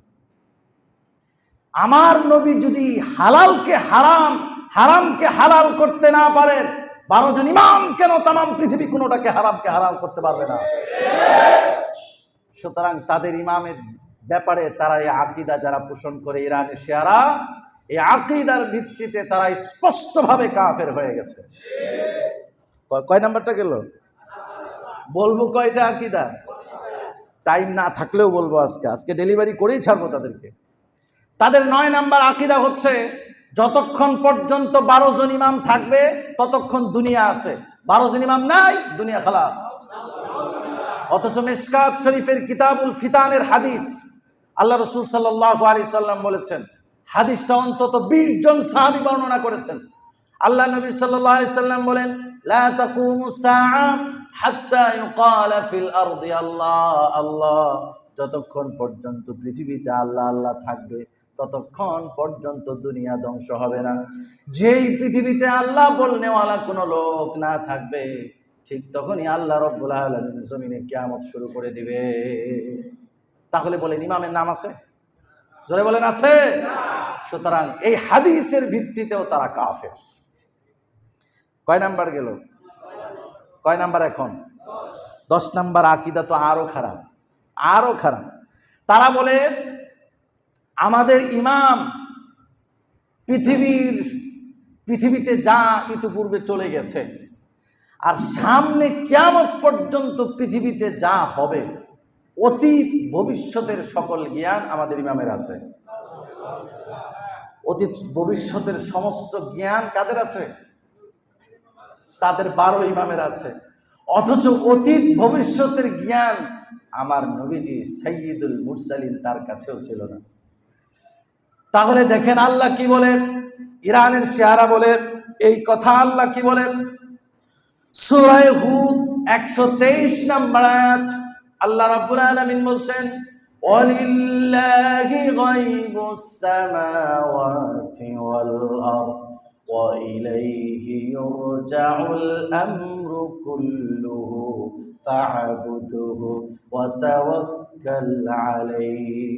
A: আমার নবী যদি হালালকে হারাম, হারামকে হালাল করতে না পারেন, 12 জন ইমাম কেন তামাম পৃথিবী কোনোটাকে হারামকে হালাল করতে পারবে না। সুতরাং তাদের ইমামের ব্যাপারে তারা এই আকীদা যারা পোষণ করে, ইরানের শিয়ারা, এই আকীদার ভিত্তিতে তারা স্পষ্টভাবে কাফের হয়ে গেছে। কয় নাম্বারটা গেল? বলবো কয়টা আকীদা? টাইম না থাকলেও বলবো, আজকে ডেলিভারি করেই ছাড়বো তাদেরকে। তাদের 9 নাম্বার আকীদা হচ্ছে যতক্ষণ পর্যন্ত 12 জন ইমাম থাকবে ততক্ষণ দুনিয়া আছে, 12 জন ইমাম নাই দুনিয়া খালাস। অথচ মিশকাত শরীফের কিতাবুল ফিতানের হাদিস, আল্লাহ রাসূল সাল্লাল্লাহু আলাইহি সাল্লাম বলেছেন, হাদিসটা অন্তত 20 জন সাহাবী বর্ণনা করেছেন। আল্লাহ নবী সাল্লাল্লাহু আলাইহি সাল্লাম বলেন, লা তাকুমুস সাআ হাত্তা ইউকালা ফিল আরদি আল্লাহ আল্লাহ। যতক্ষণ পর্যন্ত পৃথিবীতে আল্লাহ আল্লাহ থাকবে ততক্ষণ পর্যন্ত দুনিয়া ধ্বংস হবে না। যেই পৃথিবীতে আল্লাহ বলনেওয়ালা কোনো লোক না থাকবে, ঠিক তখনই আল্লাহ রব্বুল আলামিন জমিনে কিয়ামত শুরু করে দিবে। তাহলে বলেন ইমামের নাম আছে? জোরে বলেন আছে? সুতরাং এই হাদিসের ভিত্তিতেও তারা কাফের। কয় নাম্বার গেল? কয় নাম্বার এখন? 10 নাম্বার। আকীদা তো আরো খারাপ, আরো খারাপ। তারা বলে আমাদের ইমাম পৃথিবীতে যা ইতিপূর্বে চলে গেছে, আর সামনে কিয়ামত পর্যন্ত পৃথিবীতে যা হবে, অতীত ভবিষ্যতের সকল জ্ঞান আমাদের ইমামের আছে। অতীত ভবিষ্যতের সমস্ত জ্ঞান কাদের আছে? তাদের 12 ইমামের আছে। অথচ অতীত ভবিষ্যতের জ্ঞান আমার নবীজি সাইয়্যিদুল মুরসালিন তার কাছেও ছিল না। তাহলে দেখেন আল্লাহ কি বলেন, ইরানের শিয়ারা বলে এই কথা। আল্লাহ কি বলেন? সূরা হুদ 123 নম্বর আয়াত, আল্লাহ রাব্বুল আলামিন বলছেন, ওয়ালিল্লাহি গায়বুস সামাওয়াতি ওয়াল আরদ ওয়া ইলাইহি ইউরজাউল আমরু কুল্লুহু ফা'বুদহু ওয়া তাওয়াক্কাল আলাইহি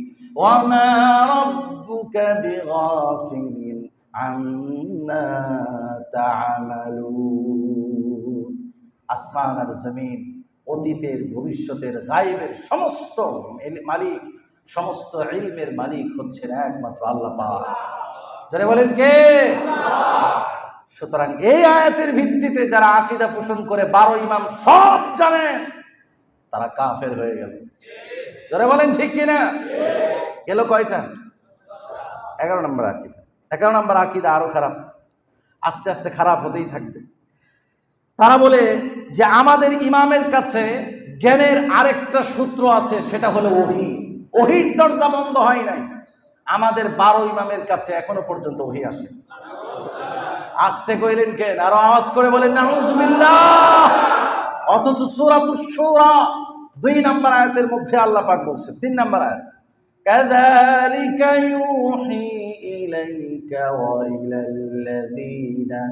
A: ওয়া মা রাব্বুকা বিগাফিলিন আম্মা তা'মালুন। আসমান আর জমিন, অতীতের ভবিষ্যতের গায়েবের সমস্ত মালিক, সমস্ত ইলমের মালিক হচ্ছেন একমাত্র আল্লাহ পাক। যারা বলেন কে? সুতরাং এই আয়াতের ভিত্তিতে যারা আকীদা পোষণ করে 12 ইমাম সব জানেন, তারা কাফের হয়ে গেল। যারা বলেন ঠিক কিনা? গেল কয়টা? 11 নম্বর আকীদা। 11 নম্বর আকীদা আরো খারাপ, আস্তে আস্তে খারাপ হতেই থাকবে। তারা বলে যে আমাদের ইমামের কাছে জ্ঞানের আরেকটা সূত্র আছে, সেটা হলো ওহী। ওহীর দরজা বন্ধ হয় নাই। আমাদের 12 ইমামের কাছে এখনো পর্যন্ত ওহী আসে। আস্তে কইলেন কেন? আরো আওয়াজ করে বলেন নাউজুবিল্লাহ। অথচ সূরাতুশ শূরা 2 নম্বর আয়াতের মধ্যে আল্লাহ পাক বলছেন, 3 নম্বর আয়াত, কাযালিকা ইউহি ইলাইকা ওয়া ইলাল্লাযীনা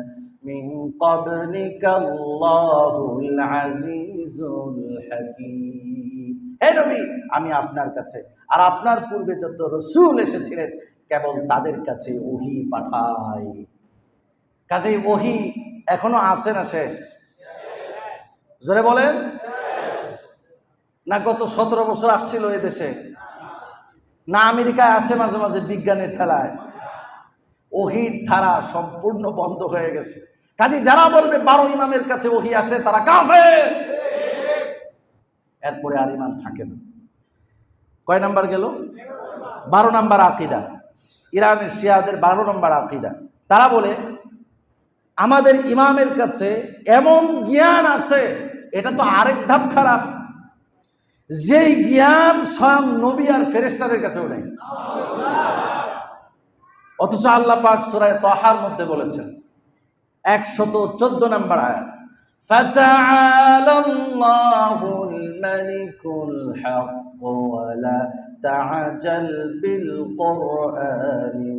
A: মিন ক্বাবলিকা আল্লাহুল আজিজুল হাকীম। হে নবী, আমি আপনার কাছে আর আপনার পূর্বে যত রাসূল এসেছিলেন কেবল তাদের কাছে ওহী পাঠাই। কাজেই ওহী এখনো আছে না শেষ? জোরে বলেন। না গত 17 বছর আসছিল এই দেশে? না আমেরিকায় আসে মাঝে মাঝে বিজ্ঞানের ঠেলায়? ওহীর ধারা সম্পূর্ণ বন্ধ হয়ে গেছে। কাজেই যারা বলবে 12 ইমামের কাছে ওহী আসে, তারা কাফের। এরপরে আর ইমান থাকে না। কয় নাম্বার গেল? 12 নাম্বার আকীদা, ইরানের শিয়াদের 12 নম্বর আকীদা। তারা বলে আমাদের ইমামের কাছে এমন জ্ঞান আছে, এটা তো আরেক ধাপ খারাপ, যেই জ্ঞান স্বয়ং নবী আর ফেরেশতাদের কাছেও নেই। অথচ আল্লাহ পাক সূরা তাহার মধ্যে বলেছেন 114 নম্বর আয়াত, ফাতাআলাল্লাহুল মালিকুল হক ওয়া লা তা'জাল বিল কুরআনি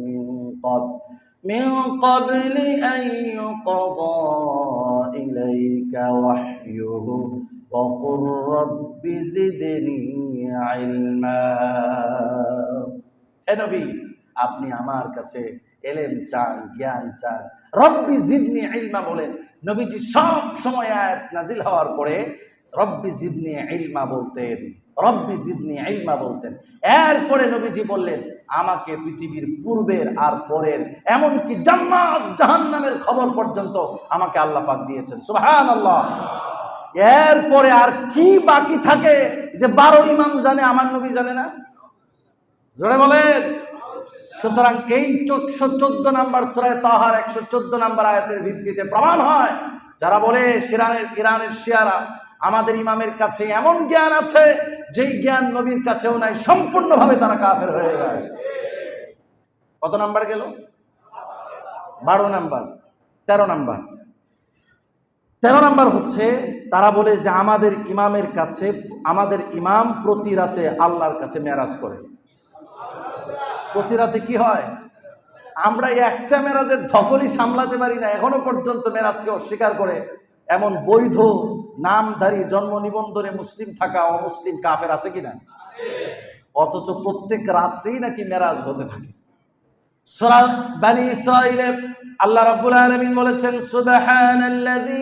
A: মিন ক্বাবলি আন ইউকযা ইলাইকা ওয়াহয়ুহু ওয়া কুর রাব্বি জিদনি ইলমা। হে নবী, আপনি আমার কাছে এলেম চান, জ্ঞান চান। রব্বি জিদনি ইলমা বলেন। নবীজি সব সময় আয়াত নাজিল হওয়ার পরে রব্বি জিদনি ইলমা বলতেন, রব্বি জিদনি ইলমা বলতেন। এরপরে নবীজি বললেন, আমাকে পৃথিবীর পূর্বের আর পরের, এমনকি জান্নাত জাহান্নামের খবর পর্যন্ত আমাকে আল্লাহ পাক দিয়েছেন। সুবহানাল্লাহ। এরপরে আর কি বাকি থাকে যে 12 ইমাম জানে, আমার নবী জানে না? জোরে বলেন। সুতরাং এই 114 নম্বর সূরা তাহার 114 নম্বর আয়াতের ভিত্তিতে প্রমাণ হয়, যারা বলে ইরানের শিয়ারা আমাদের ইমামের কাছে এমন জ্ঞান আছে যেই জ্ঞান নবীর কাছেও নাই, সম্পূর্ণভাবে তারা কাফের হয়ে যায়। কত নাম্বার গেল? 12 নাম্বার। 13 নাম্বার। 13 নাম্বার হচ্ছে তারা বলে যে আমাদের ইমামের কাছে, আমাদের ইমাম প্রতি রাতে আল্লাহর কাছে মেরাজ করে। প্রতি রাতে কি হয়? আমরা একটা মেরাজের ধকলই সামলাতে পারি না, এখনো পর্যন্ত মেরাজকে অস্বীকার করে এমন বৈধ নামধারী জন্ম নিবন্ধনে মুসলিম থাকা অমুসলিম কাফের আছে কিনা? অথচ প্রত্যেক রাত্রেই নাকি মেরাজ হতে থাকে। সূরা বনী ইসরাঈলে আল্লাহ রাব্বুল আলামিন বলেছেন, সুবহানাল্লাযী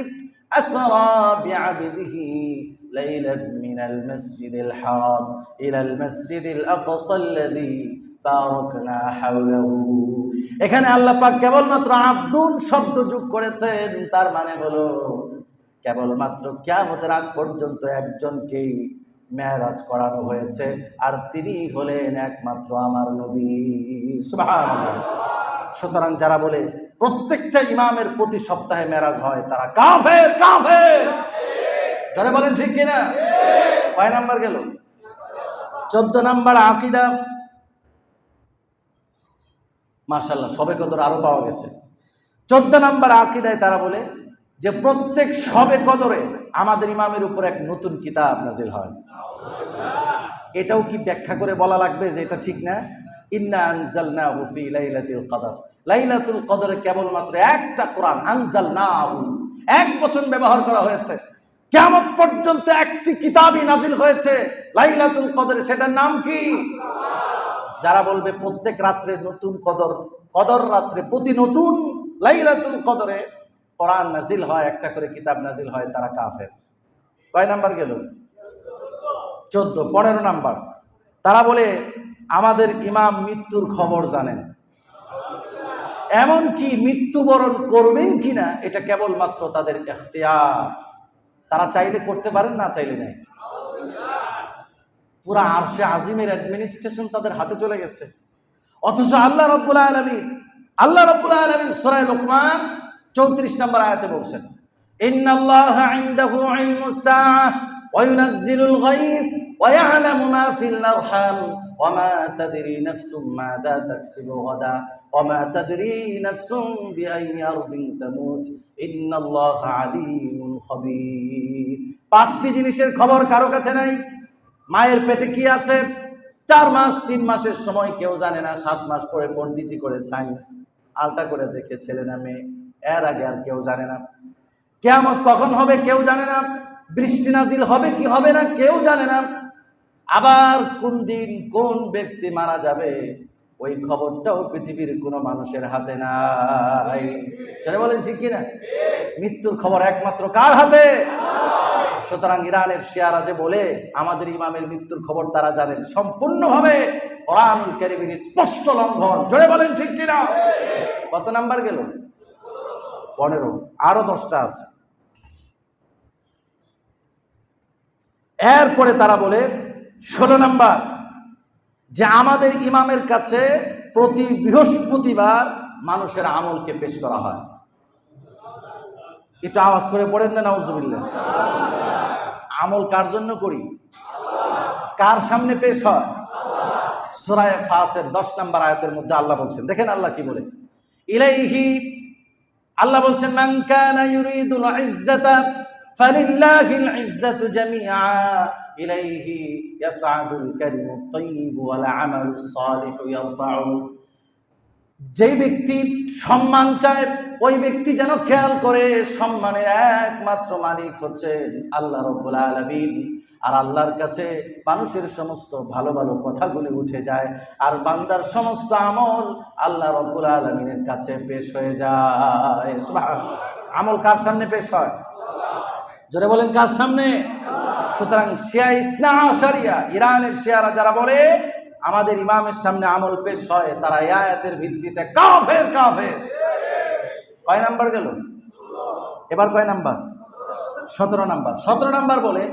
A: আসরা বিআবদিহি লাইলান মিনাল মাসজিদিল হারাম ইলাল মাসজিদিল আকসাল্লাযী বারাকনা হাওলাহু। এখানে আল্লাহ পাক কেবলমাত্র আব্দুন শব্দ যোগ করেছেন, তার মানে হলো কেবলমাত্র কিয়ামতের আগ পর্যন্ত একজনকেই মেরাজ করানো হয়েছে, আর তিনি হলেন একমাত্র আমার নবী। সুবহানাল্লাহ। সুতরাং যারা বলে প্রত্যেকটা ইমামের প্রতি সপ্তাহে মেরাজ হয়, তারা কাফের। কাফের যারা বলেন ঠিক কিনা? কয় নাম্বার গেল? 14 নাম্বার আকীদা। মাশাআল্লাহ, সবে কদর আরো পাওয়া গেছে। 14 নাম্বার আকীদায় তারা বলে যে প্রত্যেক সবে কদরে আমাদের ইমামের উপর এক নতুন কিতাব নাজিল হয়। এটাও কি ব্যাখ্যা করে বলা লাগবে যে এটা ঠিক না? ইন্না আনজালনাহু ফি লাইলাতুল কদর। লাইলাতুল কদরে কেবলমাত্র একটা কোরআন, আনজালনাহু, এক বচন ব্যবহার করা হয়েছে। কিয়ামত পর্যন্ত একটি কিতাবই নাজিল হয়েছে লাইলাতুল কদরে, সেটার নাম কি? যারা বলবে প্রত্যেক রাত্রে নতুন কদর, কদর রাত্রে প্রতি নতুন লাইলাতুল কদরে কোরআন নাজিল হয়, একটা করে কিতাব নাজিল হয়, তারা কাফের। কয় নাম্বার গেল? 14। 15 নাম্বার, তারা বলে আমাদের ইমাম মৃত্যুর খবর জানেন, এমনকি মৃত্যুবরণ করবেন কিনা এটা কেবলমাত্র তাদের ইখতিয়ার, তারা চাইলে করতে পারেন, না চাইলে নাই। পুরা আরশে আজিমের অ্যাডমিনিস্ট্রেশন তাদের হাতে চলে গেছে। অথচ আল্লাহ রাব্বুল আলামিন সূরা লুকমান 34 নম্বর আয়াতে বলছেন, ইন্নাল্লাহা ইনদাহু ইলমুস সাআহ ওয়া ইউনাজ্জিলুল গায়থ ওয়া ইয়ালামু মা ফিল আরহাম ওয়া মা তাদরি নাফসুম মাযা তাকসিবু গাদা ওয়া মা তাদরি নাফসুম বিআইয়ি আরদিন তামুত ইন্নাল্লাহা আলীমুন খাবীর। 5টি জিনিসের খবর কারো কাছে নাই। মায়ের পেটে কি আছে 4 মাস 3 মাসের সময় কেউ জানে না, 7 মাস পরে পণ্ডিতি করে সায়েন্স আলটা করে দেখে ছেলে না মেয়ে, এর আগে আর কেউ জানে না। কিয়ামত কখন হবে কেউ জানে না, বৃষ্টি নাজিল হবে কি হবে না কেউ জানে না, আবার কোন দিন কোন ব্যক্তি মারা যাবে ওই খবরটাও পৃথিবীর কোনো মানুষের হাতে নাই। যারা বলেন ঠিক কিনা? মৃত্যুর খবর একমাত্র কার হাতে? সুতরাং ইরানের শিয়ারা যে বলে আমাদের ইমামের মৃত্যুর খবর তারা জানেন, সম্পূর্ণভাবে কোরআনুল কারীমের স্পষ্ট লঙ্ঘন। জোরে বলেন ঠিক কিনা? কত নাম্বার গেল? 15। আরো 10টা আছে। এরপরে তারা বলে 16 নাম্বার, যে আমাদের ইমামের কাছে প্রতি বৃহস্পতিবার মানুষের আমলকে পেশ করা হয়। একটু আওয়াজ করে পড়েন না নাউজুবিল্লাহ। আমল কার জন্য করি? কার সামনে পেশ হয়? সূরা ফাতির 10 নম্বর আয়াতের মধ্যে আল্লাহ বলছেন, দেখেন আল্লাহ কি বলে, ইলাইহি, আল্লাহ বলছেন মান কানা ইউরিদুল ইজ্জাতা ফালিল্লাহিল ইজ্জাতু জামিআ ইলাইহি ইয়াসআদুল কালিমুত তাইয়্যিব ওয়াল আমালুস সালিহু ইয়ারফাউ। যেই ব্যক্তি সম্মান চায় ওই ব্যক্তি যেন খেয়াল করে সম্মানের একমাত্র মালিক হচ্ছেন আল্লাহ রাব্বুল আলামিন। আর আল্লাহর কাছে মানুষের সমস্ত ভালো ভালো কথাগুলি উঠে যায়, আর বান্দার সমস্ত আমল আল্লাহ রাব্বুল আলামিনের কাছে পেশ হয়ে যায়। সুবহানাল্লাহ। আমল কার সামনে পেশ হয়? জোরে বলেন কার সামনে? সুতরাং শিয়া ইসনা আশারিয়া, ইরানের শিয়ারা যারা বলে আমাদের ইমামের সামনে আমল পেশ হয়, তারা এই আয়াতের ভিত্তিতে কাফের। কাফের। কয় নাম্বার গেল? এবার কয় নাম্বার? 17 নাম্বার। 17 নাম্বার বলে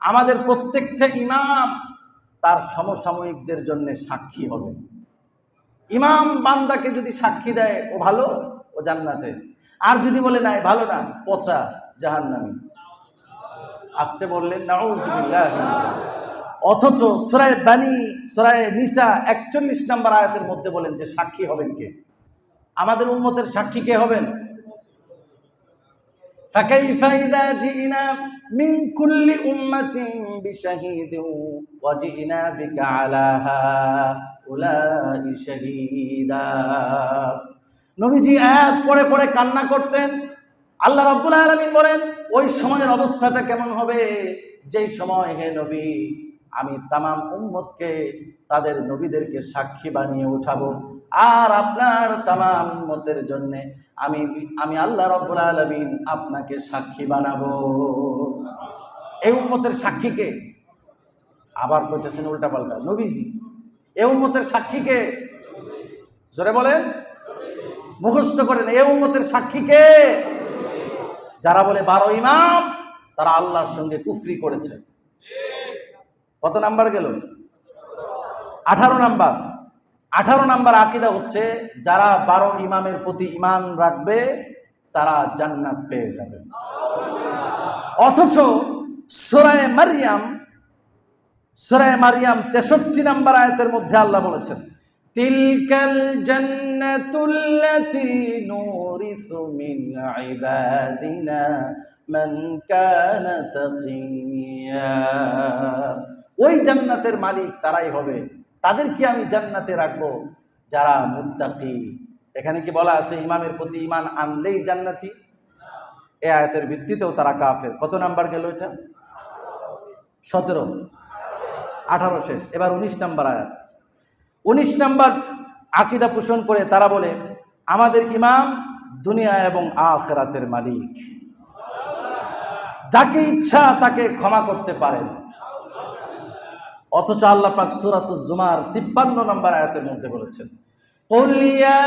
A: আমাদের প্রত্যেকটা ইমাম তার সমসাময়িকদের জন্য সাক্ষী হবে। ইমাম বান্দাকে যদি সাক্ষী দেয় ও ভালো, ও জান্নাতে, আর যদি বলে নাই ভালো না, পচা, জাহান্নামী। আসতে বললেন নাউজুবিল্লাহ। অথচ সূরা নিসা 41 নম্বর আয়াতের মধ্যে বলেন যে সাক্ষী হবেন কে? আমাদের উম্মতের সাক্ষী কে হবেন? ফাকাইফা ইযা জিনা মিন কুল্লি উম্মাতিন বিশাহিদিন ওয়া জিনা বিকা আলা উলাই শাহীদা। নবীজি এক পরে পরে কান্না করতেন। আল্লাহ রাব্বুল আলামিন বলেন ওই সময়ের অবস্থাটা কেমন হবে, যেই সময় হে নবী আমি তামাম উম্মতকে তাদের নবীদেরকে সাক্ষী বানিয়ে উঠাবো, আর আপনার তামাম উম্মতের জন্য আমি আল্লাহ রাব্বুল আলামিন আপনাকে সাক্ষী বানাবো। এই উম্মতের সাক্ষীকে আবার কইতেছেন উল্টা পাল্টা, নবীজি। এই উম্মতের সাক্ষীকে জোরে বলেন, মুখস্থ করেন, এই উম্মতের সাক্ষীকে। যারা বলে 12 ইমাম তারা আল্লাহর সঙ্গে কুফরি করেছে। কত নাম্বার গেল? 18 নাম্বার। 18 নাম্বার আকীদা হচ্ছে যারা 12 ইমামের প্রতি ঈমান রাখবে তারা জান্নাত পেয়ে যাবে। অথচ সূরা মারইয়াম 63 নাম্বার আয়াতের মধ্যে আল্লাহ বলেছেন তিলকাল জান্নাতুল্লাতী নুরিসু মিন ইবাদিনা মান কানা তাকিয়া। ওই জান্নাতের মালিক তারাই হবে, তাদেরকে আমি জান্নাতে রাখবো যারা মুত্তাকি। এখানে কি বলা আছে ইমামের প্রতি ঈমান আনলেই জান্নাতি? এই আয়াতের ভিত্তিতেও তারা কাফের। কত নাম্বার গেল এটা? 17। 18 শেষ। এবার 19 নাম্বার আয়াত। 19 নাম্বার আকীদা পোষণ করে তারা বলে আমাদের ইমাম দুনিয়া এবং আখিরাতের মালিক, যাকে ইচ্ছা তাকে ক্ষমা করতে পারেন। অথচ আল্লাহ পাক সূরাতুজ জুমার 53 নম্বর আয়াতের মধ্যে বলেছেন কুল ইয়া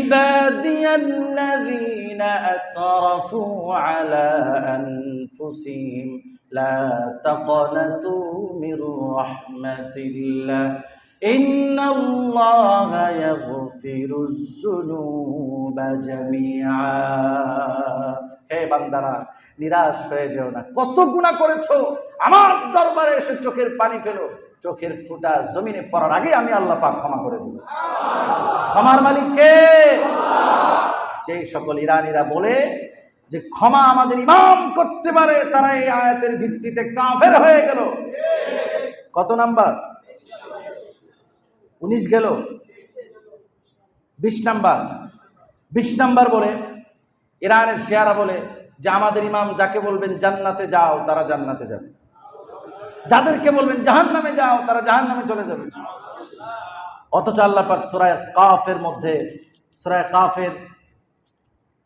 A: ইবাদিয়াল্লাযীনা আসরাফু আলা আনফুসিহিম লা তাকনাতু মির রাহমাতিল্লাহ ইন্নাল্লাহা ইয়াগফিরুজ যুনুবা জামিআ। হে বান্দারা, নিরাশ হয়ে যেও না। কত গুনাহ করেছো, আমার দরবারে এসে চোখের পানি ফেলো, চোখের ফুটা জমিনে পড়ার আগে আমি আল্লাহ পাক ক্ষমা করে দেব। ক্ষমার মালিক কে? যেই সকল ইরানীরা বলে যে ক্ষমা আমাদের ইমাম করতে পারে, তারা এই আয়াতের ভিত্তিতে কাফের হয়ে গেল। কত নাম্বার? 19 গেল। 20 নাম্বার। 20 নাম্বার বলে ইরানের শিয়ারা বলে যে আমাদের ইমাম যাকে বলবেন জান্নাতে যাও তারা জান্নাতে যাবে, যাদেরকে বলবেন জাহান্নামে যাও তারা জাহান্নামে চলে যাবে। অথচ আল্লাহ পাক সূরা কাফের মধ্যে, সূরা কাফের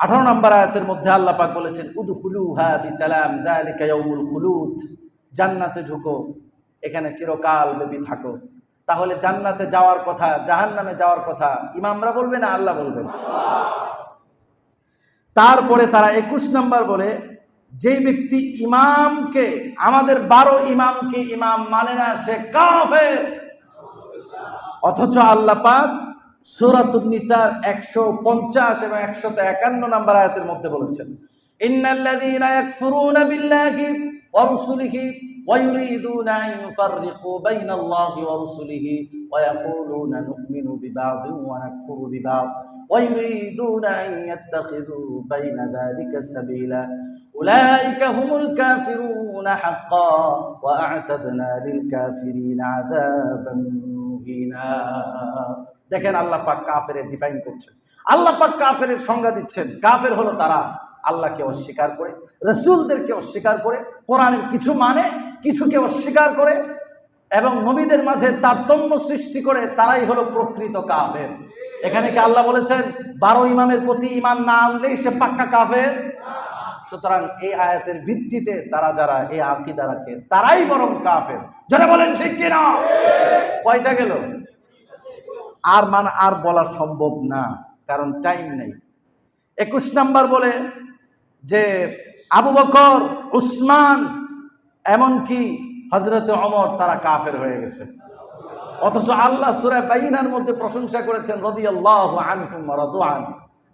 A: 18 নম্বর আয়াতের মধ্যে আল্লাহ পাক বলেছেন উদখুলুহা বিসালাম যালিকা ইয়াউমুল খুলুদ। জান্নাতে ঢুকো, এখানে চিরকাল ব্যাপী থাকো। তাহলে জান্নাতে যাওয়ার কথা, জাহান্নামে যাওয়ার কথা ইমামরা বলবে না আল্লাহ বলবেন? তারপরে তারা 21 নম্বর বলে যেই ব্যক্তি ইমামকে, আমাদের 12 ইমামকে ইমাম মানে না, সে কাফের। অথচ আল্লাহ পাক সূরাতুন নিসার 150 এবং 151 নম্বর আয়াতের মধ্যে বলেছেন ইন্নাল্লাযীনা ইয়াকফুরুনা বিল্লাহি ওয়া রাসূলিহি ওয়া ইউরিদুনা আন ইউফাররিকু বাইনাল্লাহি ওয়া রাসূলিহি ওয়া ইয়াকুলুনা নু'মিনু বিবা'দিন ওয়া নাকফুরু বিবা'দ ওয়া ইউরিদুনা আন ইয়াত্তাখিযু বাইনা যালিকা সাবিলা উলাইকা হুমুল কাফিরুনা হাক্কান ওয়া আ'তাদনা লিল কাফিরিনা আযাবান মুহিনা। দেখেন আল্লাহ পাক কাফেরের ডিফাইন করছেন, আল্লাহ পাক কাফের সংজ্ঞা দিচ্ছেন। কাফের হলো তারা আল্লাহকে অস্বীকার করে, রাসূলদেরকে অস্বীকার করে, কোরআনের কিছু মানে কিছুকে অস্বীকার করে এবং নবীদের মাঝে তারতম্য সৃষ্টি করে, তারাই হলো প্রকৃত কাফের। এখানে কি আল্লাহ বলেছেন 12 ইমামের প্রতি ঈমান না আনলেই সে পাক্কা কাফের? সুতরাং এই আয়াতের ভিত্তিতে তারা যারা এই আকীদা রাখে তারাই বরং কাফের। যারা বলেন ঠিক কিনা? কয়টা গেল? আর বলা সম্ভব না, কারণ টাইম নেই। 21 নাম্বার বলে যে আবু বকর, উসমান, এমনকি হযরত ওমর তারা কাফের হয়ে গেছে। অথচ আল্লাহ সূরা বাইনার মধ্যে প্রশংসা করেছেন রাদিয়াল্লাহু আনহুম ওয়া রাদু আন।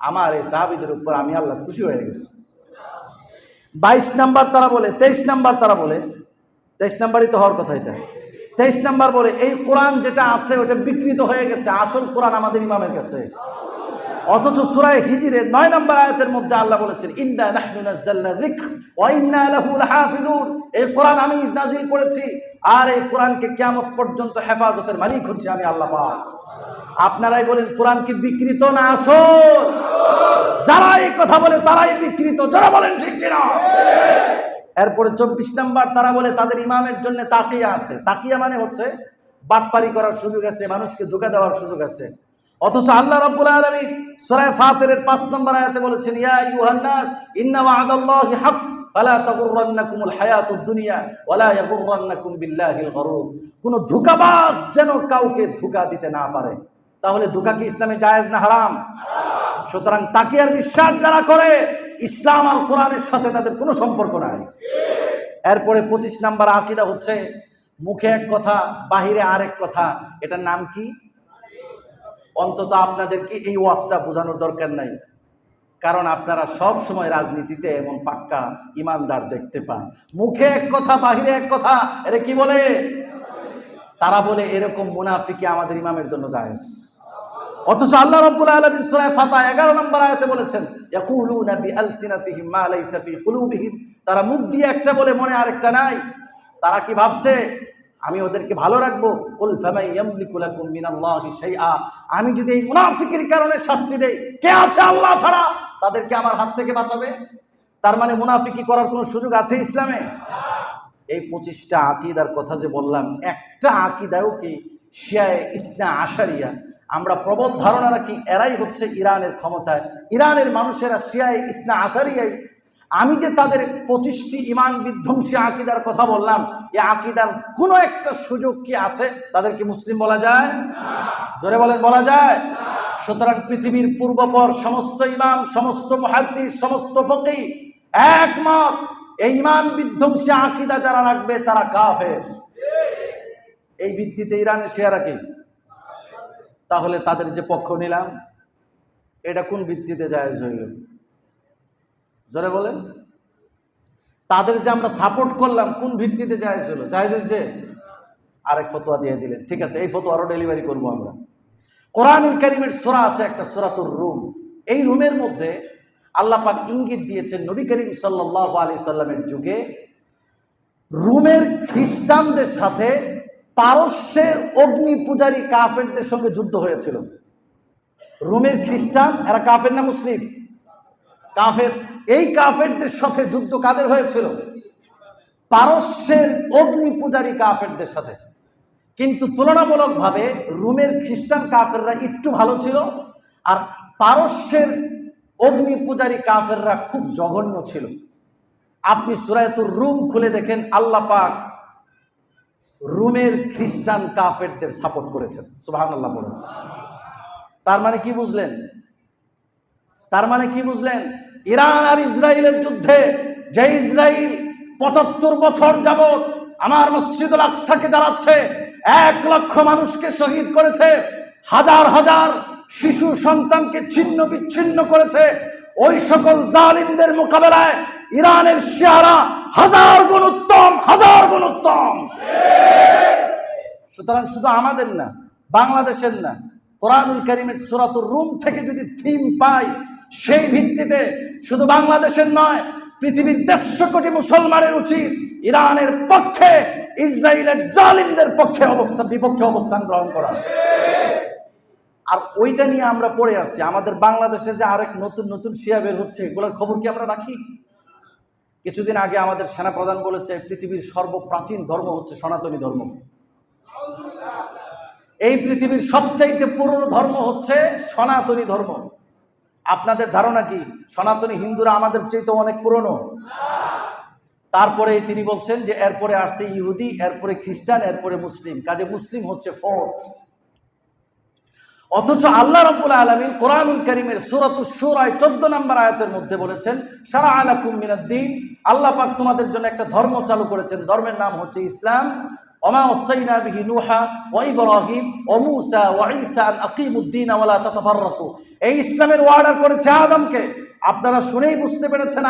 A: আমার এই সাহাবীদের উপর আমি আল্লাহ খুশি হয়ে গেছি। 22 নাম্বার তারা বলে, 23 নাম্বার তারা বলে, 23 নাম্বারই তো হওয়ার কথা এটা। 23 নাম্বার বলে এই কোরআন যেটা আছে ওটা বিকৃত হয়ে গেছে, আসল কোরআন আমাদের ইমামের কাছে। অথচ সূরা হিজরের 9 নম্বর আয়াতের মধ্যে আল্লাহ বলেছেন ইন্না নাহনু নাযালনা যিকর ওয়া ইন্না লাহু লাহাফিজুন, এই কোরআন আমি নাজিল করেছি আর এই কোরআনকে কিয়ামত পর্যন্ত হেফাজতের মালিক হচ্ছে আমি আল্লাহ পাক। আপনারাই বলেন কোরআন কি বিকৃত না আসল? যারা এই কথা বলে তারাই বিকৃত, যারা বলেন ঠিক কিনা। এরপরে 24 নম্বর, তারা বলে তাদের ইমামের জন্য তাকিয়া আছে। তাকিয়া মানে হচ্ছে বাটপারি করার সুযোগ আছে, মানুষকে ধোঁকা দেওয়ার সুযোগ আছে। অথচ আল্লাহ রাব্বুল আলামিন সূরা ফাতিরের 5 নম্বর আয়াতে বলেছেন ইয়া আইয়ুহান নাস ইন্না ওয়া'দাল্লাহি হক ফালা তাগুররান্নাকুমুল হায়াতুদ দুনিয়া ওয়ালা ইয়াগুররান্নাকুম বিল্লাহিল গরুর। কোন ধোঁকাবাজ যেন কাউকে ধোঁকা দিতে না পারে। তাহলে ধোঁকা কি ইসলামে জায়েজ না হারাম? সুতরাং তাকিয়ার বিশ্বাস যারা করে ইসলাম আর কোরআনের সাথে তাদের কোনো সম্পর্ক নাই। এরপরে 25 নম্বর আকীদা হচ্ছে মুখে এক কথা বাহিরে আরেক কথা। এটার নাম কি? অন্তত আপনাদেরকে এই ওয়াজটা বোঝানোর দরকার নাই, কারণ আপনারা সব সময় রাজনীতিতে এমন পাক্কা ইমানদার দেখতে পান। মুখে এক কথা বাহিরে এক কথা, এরা কি বলে? তারা বলে এরকম মুনাফিকি আমাদের ইমামের জন্য জায়েজ। অথচ আল্লাহ রাব্বুল আলামিন সূরা ফাতিহা 11 নম্বর আয়াতে বলেছেন ইয়াকুলুনা বিআলসিনাতিহিম মা লাইসা ফি কুলুবিহিম, তারা মুখ দিয়ে একটা বলে মনে আরেকটা নাই। তারা কি ভাবছে আমি ওদেরকে ভালো রাখবো? কুল ফামান ইয়ামলিকু লাকুম মিনাল্লাহি শাইআ, আমি যদি এই মুনাফিকের কারণে শাস্তি দেই, কে আছে আল্লাহ ছাড়া তাদেরকে আমার হাত থেকে বাঁচাবে? তার মানে মুনাফিকি করার কোনো সুযোগ আছে ইসলামে? এই 25টা আকীদার কথা যে বললাম, একটা আকীদাও কি শিয়ায়ে ইসনা আশারিয়া, আমরা প্রবল ধারণা রাখি এরাই হচ্ছে ইরানের ক্ষমতায়, ইরানের মানুষেরা শিয়ায়ে ইসনা আশারিয়াই। আমি যে তাদের 25টি ইমান বিধ্বংসী আকীদার কথা বললাম, এই আকীদার কোনো একটা সুযোগ কি আছে তাদেরকে মুসলিম বলা যায়? জোরে বলেন, বলা যায়? সুতরাং পৃথিবীর পূর্বপর সমস্ত ইমাম, সমস্ত মুহাদ্দিস, সমস্ত ফকিহ একমত এই ইমান বিধ্বংসী আকীদা যারা রাখবে তারা কাফের। এই ভিত্তিতে ইরানের শিয়ারা কি? তাহলে তাদের যে পক্ষ নিলাম এটা কোন ভিত্তিতে জায়েজ হইল? জোরে বলেন। তাদের যে আমরা সাপোর্ট করলাম কোন ভিত্তিতে জায়েজ হলো? জায়েজ হয়েছে? আরেক ফতোয়া দিয়ে দিলেন, ঠিক আছে, এই ফতোয়া আরো ডেলিভারি করবো আমরা। কোরআনুল কারীমের সূরা আছে একটা, সূরাতুর রুম। এই রুমের মধ্যে আল্লাহ পাক ইঙ্গিত দিয়েছেন নবী করিম সাল্লাল্লাহু আলাইহি সাল্লামের যুগে রুমের খ্রিস্টানদের সাথে পারস্যের অগ্নি পূজারী কাফেরদের সঙ্গে যুদ্ধ হয়েছিল। রোমের খ্রিস্টান, এরা কাফের না মুসলিম? কাফের। এই কাফেরদের সাথে যুদ্ধ কাদের হয়েছিল? পারস্যের অগ্নি পূজারী কাফেরদের সাথে। কিন্তু তুলনামূলকভাবে রোমের খ্রিস্টান কাফেররা একটু ভালো ছিল, আর পারস্যের অগ্নি পূজারী কাফেররা খুব জঘন্য ছিল। আপনি সূরাতুর রুম খুলে দেখেন, আল্লাহ পাক রোমের খ্রিস্টান কাফেরদের সাপোর্ট করেছেন। সুবহানাল্লাহ বলেন। তার মানে কি বুঝলেন? তার মানে কি বুঝলেন? ইরান আর ইসরায়েলের যুদ্ধে যে ইসরায়েল 75 বছর যাবত আমার মসজিদুল আকসাকে জ্বালাচ্ছে, 1 লক্ষ মানুষকে শহীদ করেছে, হাজার হাজার শিশু সন্তানকে ছিন্ন বিচ্ছিন্ন করেছে, ওই সকল জালিমদের মোকাবেলায় ইরানের শিয়ারা হাজার গুণ উত্তম, হাজার গুণ উত্তম। সুতরাং শুধু আমাদের না, বাংলাদেশের না, কোরআনুল কারীমের সূরাতুর রুম থেকে যদি থিম পাই, সেই ভিত্তিতে শুধু বাংলাদেশের নয়, পৃথিবীর 150 কোটি মুসলমানের উচিত ইরানের পক্ষে, ইসরায়েলের জালিমদের পক্ষে বিপক্ষে অবস্থান গ্রহণ করা। আর ওইটা নিয়ে আমরা পড়ে আসছি। আমাদের বাংলাদেশে যে আরেক নতুন নতুন শিয়া বের হচ্ছে, এগুলোর খবর কি আমরা রাখি? কিছুদিন আগে আমাদের সেনাপ্রধান বলেছে পৃথিবীর সর্বপ্রাচীন ধর্ম হচ্ছে সনাতনী ধর্ম। এই পৃথিবীর সবচাইতে পুরনো ধর্ম হচ্ছে সনাতনী ধর্ম। আপনাদের ধারণা কি সনাতনী হিন্দুরা আমাদের চাইতে অনেক পুরনো? তারপরে তিনি বলছেন যে এরপরে আসছে ইহুদি, এরপরে খ্রিস্টান, এরপরে মুসলিম, কাজে মুসলিম হচ্ছে ফোর্থ। অথচ আল্লাহ রাব্বুল আলামিন কোরআনুল কারীমের সূরাতুশ শূরায় 14 নম্বর আয়াতের মধ্যে বলেছেন শারা'a লাকুম মিনাদ-দীন, আল্লাহ পাক তোমাদের জন্য একটা ধর্ম চালু করেছেন, ধর্মের নাম হচ্ছে ইসলাম। ওমা ওয়াসাইনা বিহি নূহা ওয়া ইব্রাহিম ওয়া মূসা ওয়া ঈসা আন আকিমুদ-দীন ওয়া লা তাতাফাররাকু। এই ইসলামের অর্ডার করেছে আদমকে। আপনারা শুনেই বুঝতে পেরেছেন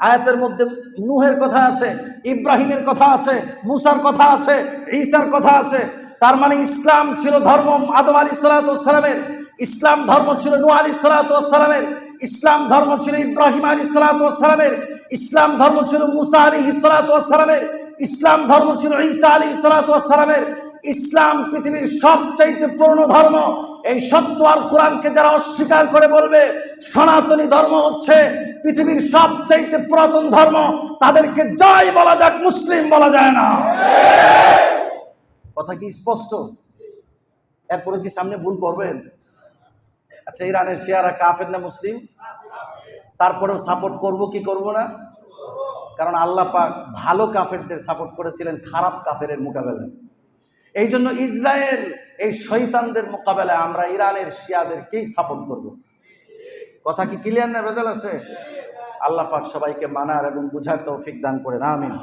A: আয়াতের মধ্যে নূহের কথা আছে, ইব্রাহিমের কথা আছে, মূসার কথা আছে, ঈসার কথা আছে। তার মানে ইসলাম ছিল ধর্ম আদম আলাইহিস সালামের, ইসলাম ধর্ম ছিল নূহ আলাইহিস সালাতু ওয়াস সালামের, ইসলাম ধর্ম ছিল ইব্রাহিম আলাইহিস সালাতু ওয়াস সালামের, ইসলাম ধর্ম ছিল মুসা আলাইহিস সালাতু ওয়াস সালামের, ইসলাম ধর্ম ছিল ঈসা আলাইহিস সালাতু ওয়াস সালামের। ইসলাম পৃথিবীর সবচাইতে পুরনো ধর্ম। এই সত্য আর কোরআনকে যারা অস্বীকার করে বলবে সনাতনী ধর্ম হচ্ছে পৃথিবীর সবচাইতে পুরাতন ধর্ম, তাদেরকে যাই বলা যাক মুসলিম বলা যায় না। কথা কি স্পষ্ট? এরপরে কি সামনে ভুল করবেন? আচ্ছা, ইরানের শিয়ারা কাফের না মুসলিম? তারপরেও সাপোর্ট করব কি করব না? কারণ আল্লাহ পাক ভালো কাফেরদের সাপোর্ট করেছিলেন খারাপ কাফেরের মোকাবেলায়। এই জন্য ইসরায়েল এই শয়তানদের মোকাবেলায় আমরা ইরানের শিয়াদেরকেই সাপোর্ট করব। কথা কি ক্লিয়ার না ভেজাল আছে? আল্লাহ পাক সবাইকে মানার এবং বুঝার তৌফিক দান করেন, আমিন।